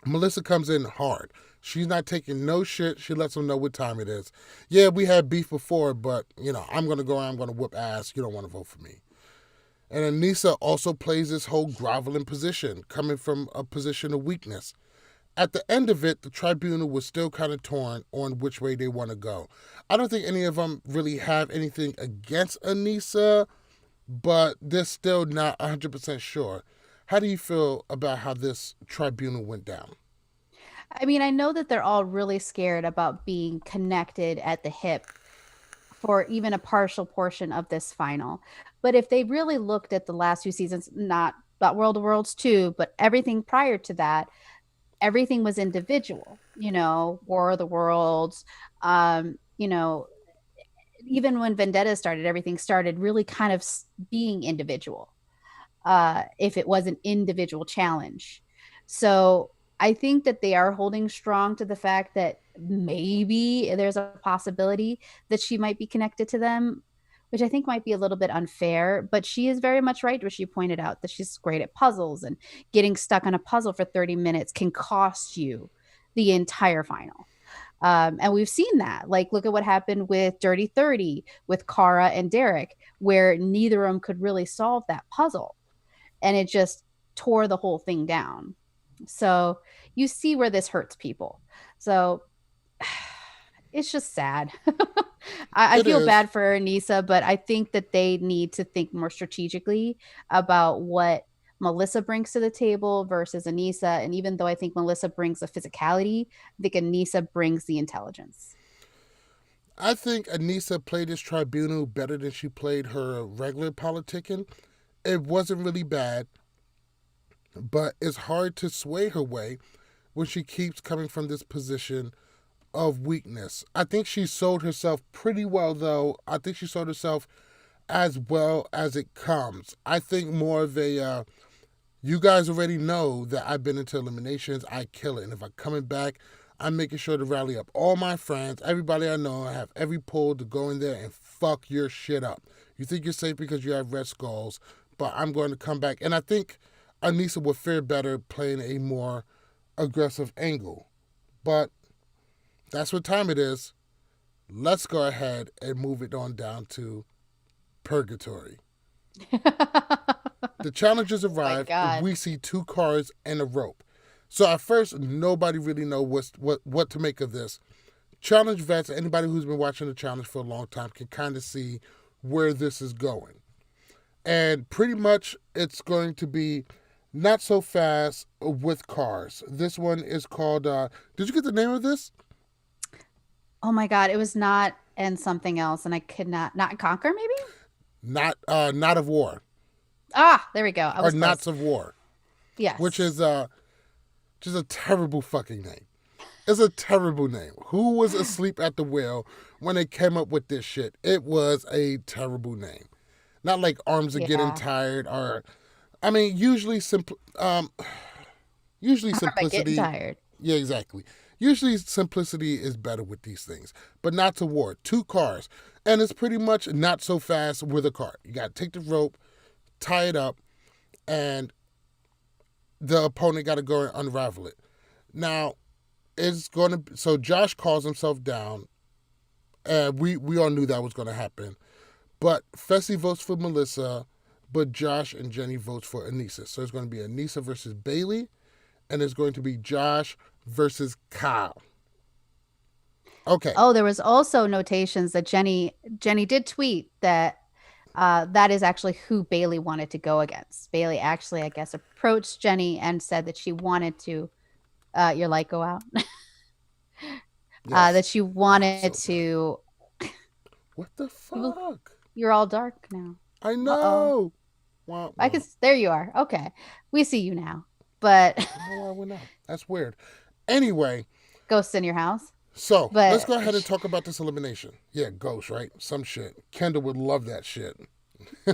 Melissa comes in hard. She's not taking no shit. She lets them know what time it is. Yeah, we had beef before, but, I'm going to go and I'm going to whoop ass. You don't want to vote for me. And Aneesa also plays this whole groveling position, coming from a position of weakness. At the end of it, the tribunal was still kind of torn on which way they want to go. I don't think any of them really have anything against Aneesa, but they're still not 100% sure. How do you feel about how this tribunal went down?
I mean, I know that they're all really scared about being connected at the hip for even a partial portion of this final. But if they really looked at the last few seasons, not about World of Worlds 2, but everything prior to that, everything was individual, War of the Worlds, even when Vendetta started, everything started really kind of being individual, if it was an individual challenge. So I think that they are holding strong to the fact that maybe there's a possibility that she might be connected to them, which I think might be a little bit unfair, but she is very much right where she pointed out that she's great at puzzles, and getting stuck on a puzzle for 30 minutes can cost you the entire final. And we've seen that. Like, look at what happened with Dirty 30 with Cara and Derek, where neither of them could really solve that puzzle. And it just tore the whole thing down. So you see where this hurts people. So it's just sad. I feel bad for Aneesa, but I think that they need to think more strategically about what Melissa brings to the table versus Aneesa. And even though I think Melissa brings the physicality, I think Aneesa brings the intelligence.
I think Aneesa played this tribunal better than she played her regular politicking. It wasn't really bad, but it's hard to sway her way when she keeps coming from this position of weakness. I think she sold herself pretty well, though. I think she sold herself as well as it comes. I think more of a, you guys already know that I've been into eliminations. I kill it. And if I'm coming back, I'm making sure to rally up all my friends, everybody I know. I have every pull to go in there and fuck your shit up. You think you're safe because you have red skulls, but I'm going to come back. And I think Aneesa would fare better playing a more aggressive angle. But that's what time it is. Let's go ahead and move it on down to Purgatory. The challengers arrive, and we see 2 cars and a rope. So at first, nobody really knows what to make of this. Challenge vets, anybody who's been watching the challenge for a long time, can kind of see where this is going. And pretty much it's going to be not so fast with cars. This one is called, did you get the name of this?
Oh my God, it was not and something else, and I could not conquer, maybe?
Not of War.
Ah, there we go.
Or Knots of War.
Yes.
Which is just a terrible fucking name. It's a terrible name. Who was asleep at the wheel when they came up with this shit? It was a terrible name. Not like Arms Are Getting Tired, or, I mean, usually simple. Usually
Or am I getting
simplicity.
tired?
Yeah, exactly. Usually simplicity is better with these things, but not to war. 2 cars, and it's pretty much not so fast with a car. You got to take the rope, tie it up, and the opponent got to go and unravel it. Now, it's going to. So Josh calls himself down, and we all knew that was going to happen. But Fessy votes for Melissa, but Josh and Jenny votes for Aneesa. So it's going to be Aneesa versus Bayleigh, and it's going to be Josh versus Kyle. Okay.
Oh, there was also notations that Jenny did tweet that that is actually who Bayleigh wanted to go against. Bayleigh actually, I guess, approached Jenny and said that she wanted to your light go out.
Yes.
That she wanted to.
What the fuck?
You're all dark now.
I know. Wow.
I guess there you are. Okay, we see you now. But
I don't know why I went out. That's weird. Anyway,
ghosts in your house.
so
But
let's go ahead and talk about this elimination. Yeah, ghosts, right? Some shit. Kendall would love that shit.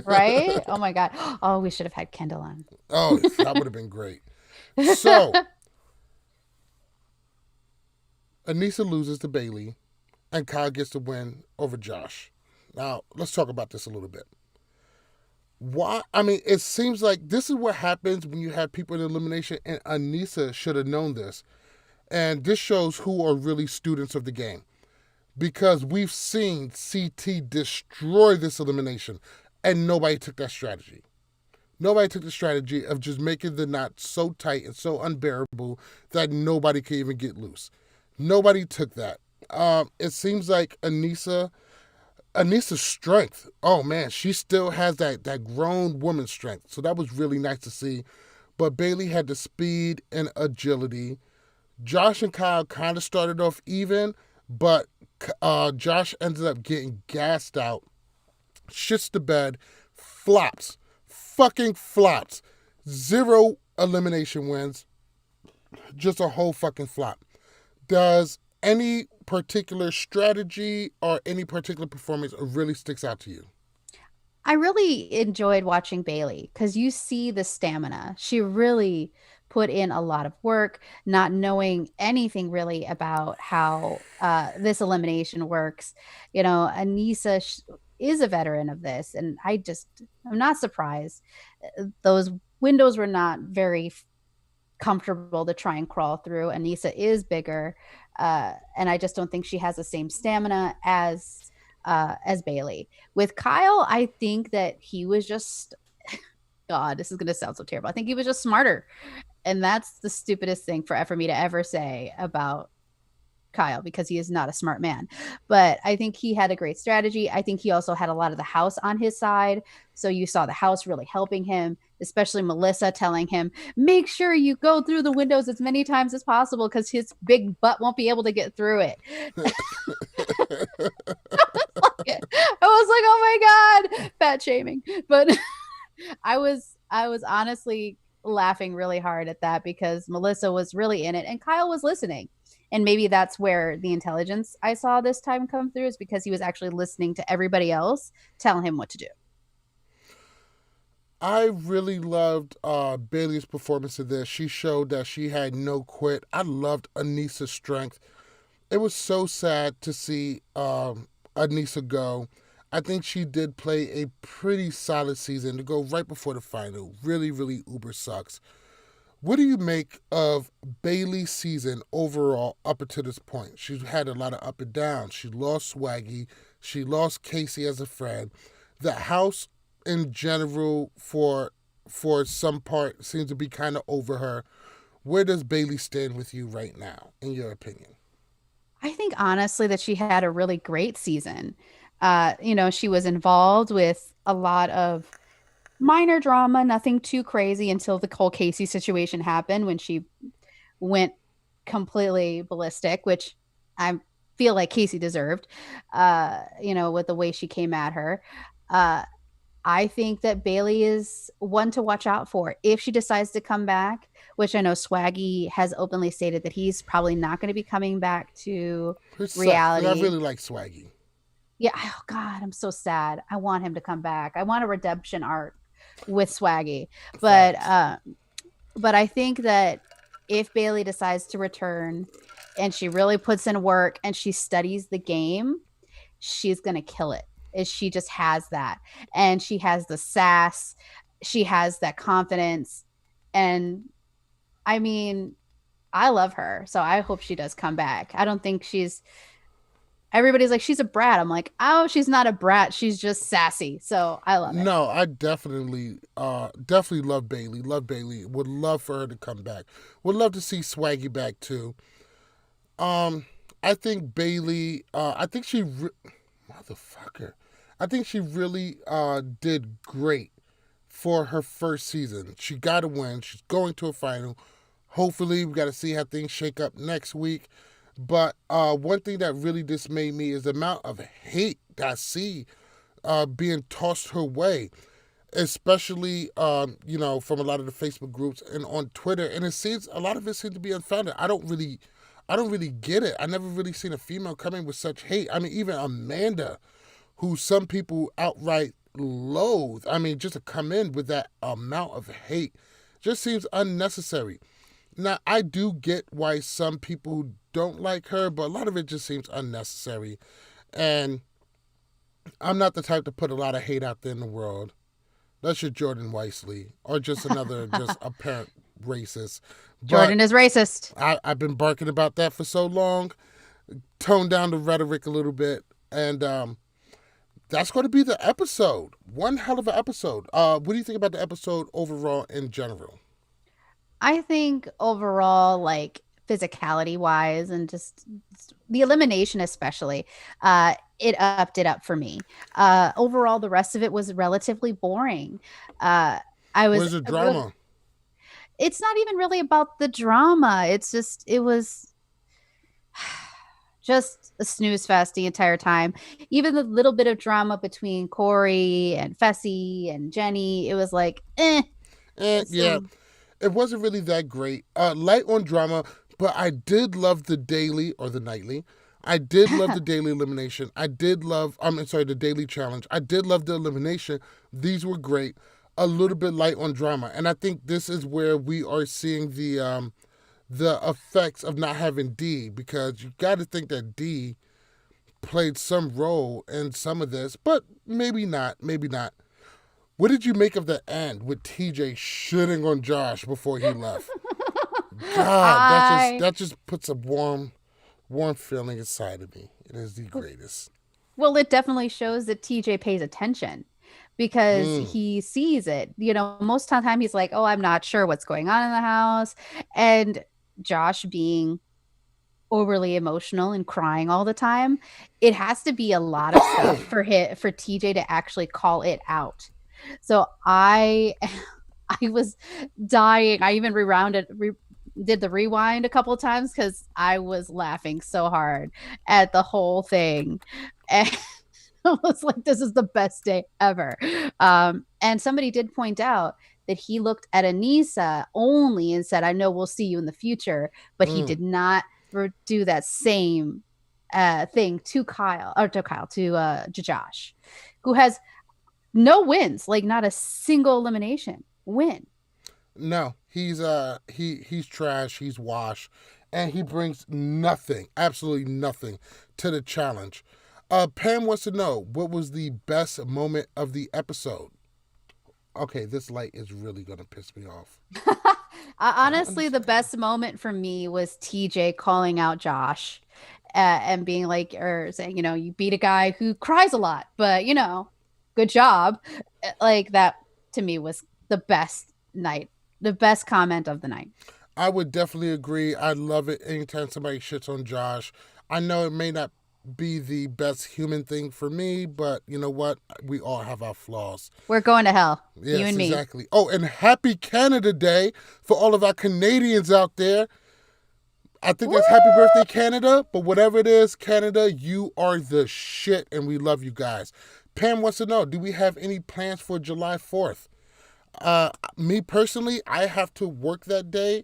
right? Oh my god. Oh, we should have had Kendall on.
Oh, that would have been great. So Aneesa loses to Bayleigh, and Kyle gets the win over Josh. Now, let's talk about this a little bit. Why? I mean, it seems like this is what happens when you have people in elimination, and Aneesa should have known this. And this shows who are really students of the game. Because we've seen CT destroy this elimination, and nobody took that strategy. Nobody took the strategy of just making the knot so tight and so unbearable that nobody could even get loose. Nobody took that. It seems like Aneesa's strength. Oh man, she still has that grown woman strength. So that was really nice to see. But Bayleigh had the speed and agility. Josh and Kyle kind of started off even, but Josh ended up getting gassed out, shits the bed, flops, fucking flops. 0 elimination wins, just a whole fucking flop. Does any particular strategy or any particular performance really sticks out to you?
I really enjoyed watching Bayleigh because you see the stamina. She really put in a lot of work, not knowing anything really about how this elimination works. You know, Aneesa is a veteran of this, and I'm not surprised. Those windows were not very comfortable to try and crawl through. Aneesa is bigger, and I just don't think she has the same stamina as Bayleigh. With Kyle, I think that he was just God, this is going to sound so terrible. I think he was just smarter. And that's the stupidest thing for me to ever say about Kyle, because he is not a smart man. But I think he had a great strategy. I think he also had a lot of the house on his side. So you saw the house really helping him, especially Melissa telling him, make sure you go through the windows as many times as possible because his big butt won't be able to get through it. I was like, oh my God, fat shaming. But I was honestly laughing really hard at that because Melissa was really in it and Kyle was listening. And maybe that's where the intelligence I saw this time come through, is because he was actually listening to everybody else telling him what to do.
I really loved Bayleigh's performance of this. She showed that she had no quit. I loved Aneesa's strength. It was so sad to see Aneesa go. I think she did play a pretty solid season to go right before the final. Really, really uber sucks. What do you make of Bayleigh's season overall up until this point? She's had a lot of up and downs. She lost Swaggy. She lost Casey as a friend. The house in general, for some part, seems to be kind of over her. Where does Bayleigh stand with you right now, in your opinion?
I think honestly that she had a really great season. She was involved with a lot of minor drama, nothing too crazy until the whole Casey situation happened when she went completely ballistic, which I feel like Casey deserved, with the way she came at her. I think that Bayleigh is one to watch out for if she decides to come back, which I know Swaggy has openly stated that he's probably not going to be coming back to reality.
I really like Swaggy.
Yeah. Oh God, I'm so sad. I want him to come back. I want a redemption arc with Swaggy, but I think that if Bayleigh decides to return and she really puts in work and she studies the game, she's going to kill it. She just has that. And she has the sass. She has that confidence. And I mean, I love her. So I hope she does come back. I don't think everybody's like, she's a brat. I'm like, oh, she's not a brat. She's just sassy. So I love it.
No, I definitely love Bayleigh. Love Bayleigh. Would love for her to come back. Would love to see Swaggy back too. I think Bayleigh, I think she really did great for her first season. She got a win. She's going to a final. Hopefully, we got to see how things shake up next week. But one thing that really dismayed me is the amount of hate that I see being tossed her way, especially from a lot of the Facebook groups and on Twitter. And it seems a lot of it seems to be unfounded. I don't really get it. I never really seen a female come in with such hate. I mean, even Amanda, who some people outright loathe. I mean, just to come in with that amount of hate just seems unnecessary. Now, I do get why some people don't like her, but a lot of it just seems unnecessary. And I'm not the type to put a lot of hate out there in the world. That's your Jordan Weissly, or just another just apparent racist.
Jordan is racist.
I've been barking about that for so long. Tone down the rhetoric a little bit. And that's going to be the episode. One hell of an episode. What do you think about the episode overall in general?
I think overall, like physicality wise and just the elimination especially, it upped it up for me. Overall, the rest of it was relatively boring.
Where's the drama?
It's not even really about the drama. It was just a snooze fest the entire time. Even the little bit of drama between Cory and Fessy and Jenny, it was like,
yeah. It wasn't really that great. Light on drama, but I did love the daily or the nightly. I did love the daily elimination. I did love, the daily challenge. I did love the elimination. These were great. A little bit light on drama. And I think this is where we are seeing the effects of not having D, because you got to think that D played some role in some of this, but maybe not. What did you make of the end with TJ shitting on Josh before he left? God, that just puts a warm feeling inside of me. It is the greatest.
Well, it definitely shows that TJ pays attention because he sees it. Most of the time he's like, oh, I'm not sure what's going on in the house. And Josh being overly emotional and crying all the time, it has to be a lot of stuff for TJ to actually call it out. So I was dying. I even did the rewind a couple of times because I was laughing so hard at the whole thing. And I was like, this is the best day ever. And somebody did point out that he looked at Aneesa only and said, I know we'll see you in the future. But he did not do that same thing to Josh, who has no wins, like not a single elimination win.
No, he's trash, he's wash, and he brings nothing, absolutely nothing to the challenge. Pam wants to know, what was the best moment of the episode? Okay, this light is really going to piss me off.
Honestly, the best moment for me was TJ calling out Josh and being like, or saying, you beat a guy who cries a lot, but, good job. Like, that to me was the best comment of the night.
I would definitely agree. I love it anytime somebody shits on Josh. I know it may not be the best human thing for me, but you know what? We all have our flaws.
We're going to hell.
Yes,
you and me.
Exactly. Oh, and happy Canada Day for all of our Canadians out there. I think that's happy birthday, Canada, but whatever it is, Canada, you are the shit, and we love you guys. Pam wants to know, do we have any plans for July 4th? Me personally, I have to work that day,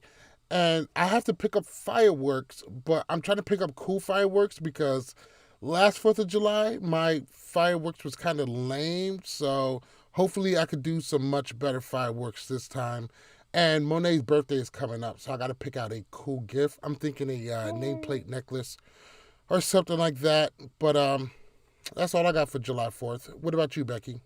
and I have to pick up fireworks, but I'm trying to pick up cool fireworks because last 4th of July, my fireworks was kind of lame, so hopefully I could do some much better fireworks this time. And Monet's birthday is coming up, so I got to pick out a cool gift. I'm thinking a nameplate necklace or something like that. But that's all I got for July 4th. What about you, Becky?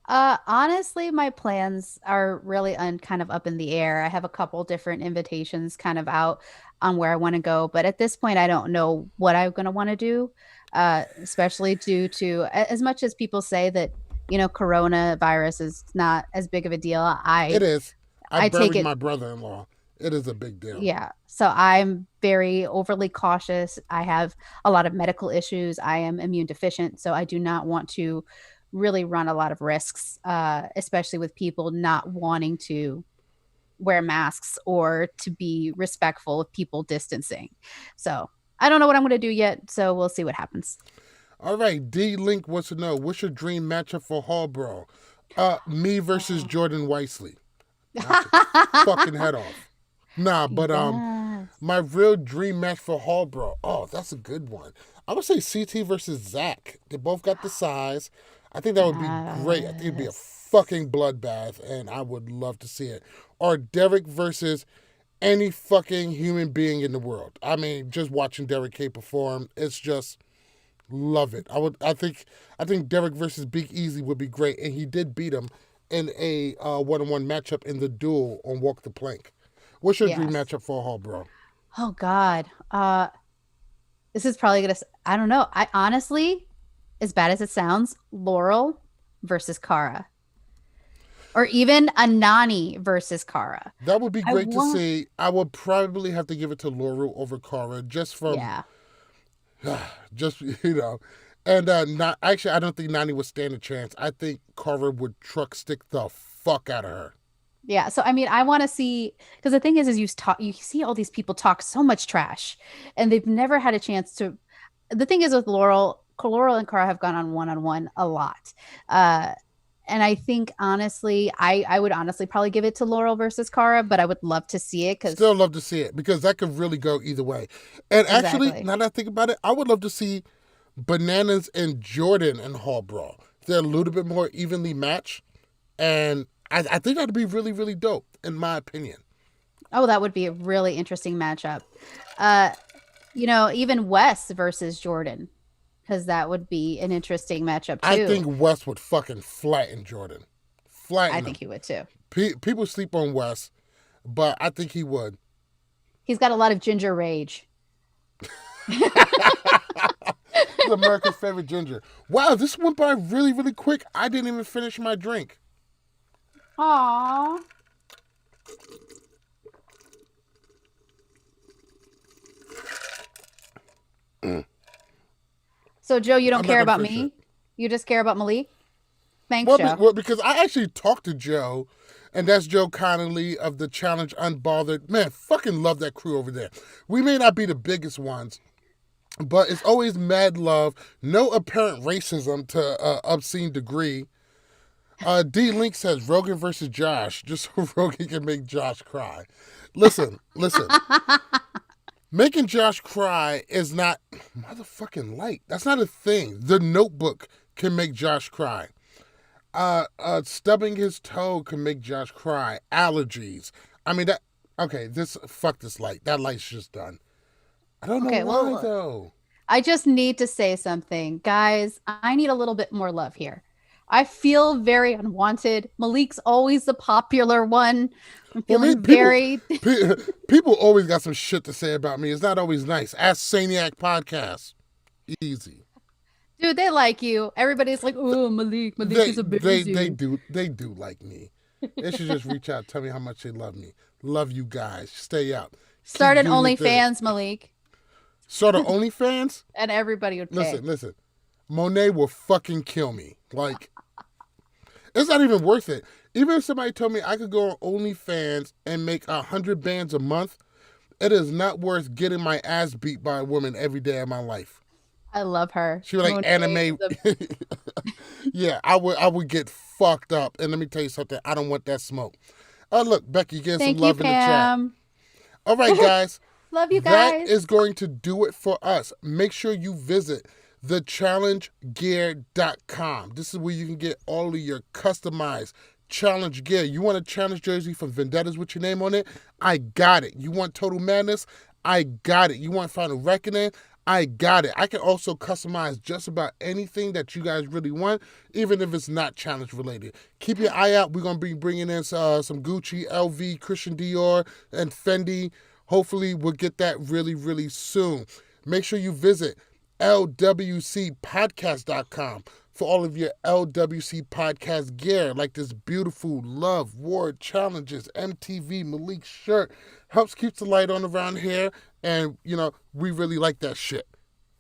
Honestly, my plans are really kind of up in the air. I have a couple different invitations kind of out on where I want to go, but at this point, I don't know what I'm going to want to do, especially due to as much as people say that, coronavirus is not as big of a deal.
It is. I
take
buried
it.
my brother-in-law. It is a big deal.
Yeah. So I'm very overly cautious. I have a lot of medical issues. I am immune deficient. So I do not want to really run a lot of risks, especially with people not wanting to wear masks or to be respectful of people distancing. So I don't know what I'm going to do yet. So we'll see what happens.
All right. D Link wants to know, what's your dream matchup for Hall Bro? Me versus Jordan Weissly. Fucking head off. Nah, but my real dream match for Hall Bro. Oh, that's a good one. I would say CT versus Zach. They both got the size. I think that would be great. I think it'd be a fucking bloodbath, and I would love to see it. Or Derek versus any fucking human being in the world. I mean, just watching Derek K perform, it's just love it. I think Derek versus Big Easy would be great, and he did beat him in a one-on-one matchup in the duel on Walk the Plank. What's your dream matchup for Hall Bro?
Oh God. This is probably I don't know. I honestly, as bad as it sounds, Laurel versus Kara. Or even Anani versus Kara.
That would be great to see. I would probably have to give it to Laurel over Kara just from...
Yeah.
Just, And actually, I don't think Nani would stand a chance. I think Kara would truck stick the fuck out of her.
Yeah, so I mean, I want to see, because the thing is you see all these people talk so much trash, and they've never had a chance to. The thing is with Laurel and Kara have gone on one-on-one a lot, and I think honestly, I would honestly probably give it to Laurel versus Kara, but I would love to see it
still love to see it because that could really go either way. And actually, now that I think about it, I would love to see Bananas and Jordan and Hall Brawl. They're a little bit more evenly matched, and I think that'd be really, really dope, in my opinion.
Oh, that would be a really interesting matchup. Even Wes versus Jordan, because that would be an interesting matchup, too.
I think Wes would fucking flatten Jordan. I
think he would, too.
People sleep on Wes, but I think he would.
He's got a lot of ginger rage.
He's America's favorite ginger. Wow, this went by really, really quick. I didn't even finish my drink.
Aww. So, Joe, you don't care about me? You just care about Malik? Thanks, Joe.
Well, because I actually talked to Joe, and that's Joe Connolly of the Challenge Unbothered. Man, fucking love that crew over there. We may not be the biggest ones, but it's always mad love, no apparent racism to obscene degree. D Link says Rogan versus Josh, just so Rogan can make Josh cry. Listen. Making Josh cry is not motherfucking light. That's not a thing. The Notebook can make Josh cry. Stubbing his toe can make Josh cry. Allergies. I mean fuck this light. That light's just done. I don't know why though.
I just need to say something. Guys, I need a little bit more love here. I feel very unwanted. Malik's always the popular one. I'm feeling
people always got some shit to say about me. It's not always nice. Ask Saniac Podcast. Easy.
Dude, they like you. Everybody's like, oh, Malik is a busy.
They do like me. They should just reach out, tell me how much they love me. Love you guys. Stay up.
Start an OnlyFans, Malik.
Start an OnlyFans?
And everybody would pay.
Listen. Monet will fucking kill me. Like, it's not even worth it. Even if somebody told me I could go on OnlyFans and make 100 bands a month, it is not worth getting my ass beat by a woman every day of my life.
I love her.
She would like anime. Yeah, I would get fucked up. And let me tell you something. I don't want that smoke. Oh, look, Becky, getting some love in the chat. All right, guys.
Love you guys.
That is going to do it for us. Make sure you visit thechallengegear.com. This is where you can get all of your customized challenge gear. You want a challenge jersey from Vendettas with your name on it? I got it. You want Total Madness? I got it. You want Final Reckoning? I got it. I can also customize just about anything that you guys really want, even if it's not challenge related. Keep your eye out. We're going to be bringing in some Gucci, LV, Christian Dior, and Fendi. Hopefully, we'll get that really, really soon. Make sure you visit lwcpodcast.com for all of your LWC podcast gear, like this beautiful Love War Challenges MTV Malik shirt. Helps keep the light on around here, and, you know, we really like that shit.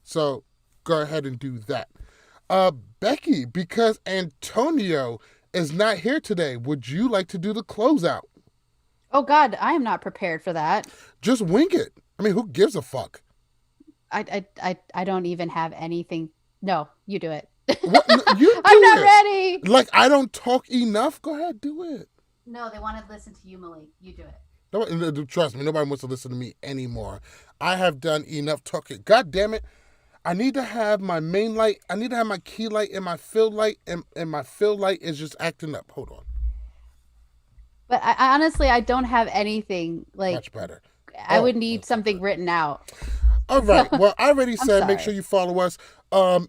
So go ahead and do that. Becky, because Antonio is not here today, would you like to do the closeout?
Oh, God, I am not prepared for that.
Just wing it. I mean, who gives a fuck?
I don't even have anything. No, you do it.
What? No, you do
I'm not
it.
ready.
Like, I don't talk enough? Go ahead, do it.
No, they want to listen to you, Malik. You do it.
Nobody, trust me, nobody wants to listen to me anymore. I have done enough talking. God damn it. I need to have my main light. I need to have my key light and my fill light, and my fill light is just acting up. Hold on.
But I honestly, I don't have anything like
Much better.
I would need something written out.
All right. Well, I already said
sorry.
make sure you follow us.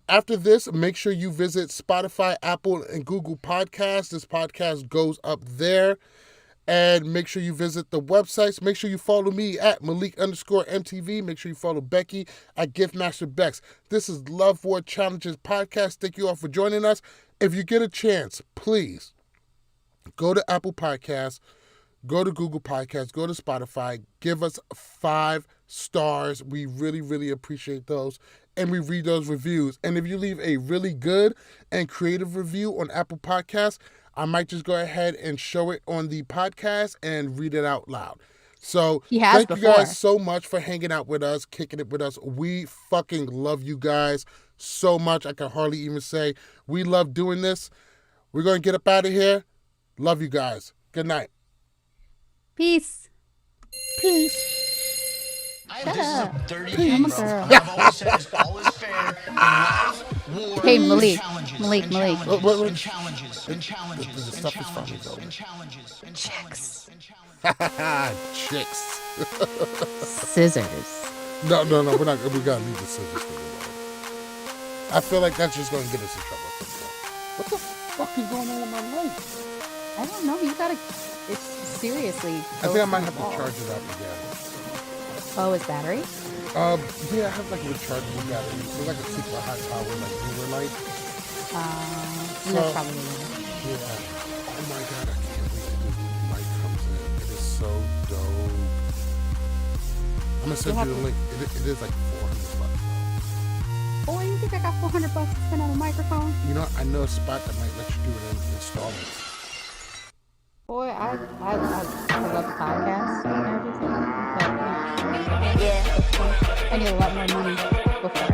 After this, make sure you visit Spotify, Apple, and Google Podcasts. This podcast goes up there. And make sure you visit the websites. Make sure you follow me at Malik_MTV. Make sure you follow Becky at Giftmaster Bex. This is Love War Challenges Podcast. Thank you all for joining us. If you get a chance, please go to Apple Podcasts, go to Google Podcasts, go to Spotify. Give us 5 stars. We really, really appreciate those. And we read those reviews. And if you leave a really good and creative review on Apple Podcasts, I might just go ahead and show it on the podcast and read it out loud. So thank you guys so much for hanging out with us, kicking it with us. We fucking love you guys so much. I can hardly even say we love doing this. We're going to get up out of here. Love you guys. Good night.
Peace.
Peace.
This is a dirty
Peace.
game, bro. What I've always said is all is fair in love, war,
Hey, Malik.
challenges,
Malik.
and challenges, and challenges, and
The stuff is from
challenges,
me, though.
and challenges, and challenges, and challenges.
Chicks.
Scissors.
No, we're not. We got to leave the scissors thing alone. I feel like that's just going to get us in trouble. What the fuck is going on with my life?
I don't know. You gotta. It's seriously.
I think I might have to charge it up again.
Oh, his battery?
Yeah, I have like a rechargeable battery. So like a super high power, like newer light.
That's probably it.
Yeah. Oh my god, I can't wait till this light comes in. It is so dope. I'm gonna send you the link. It is like $400.
Boy, you think I got $400 to spend on a microphone?
You know, I know a spot that might let you do it in installments.
Boy, I love podcasts and everything, but yeah, I need a lot more money before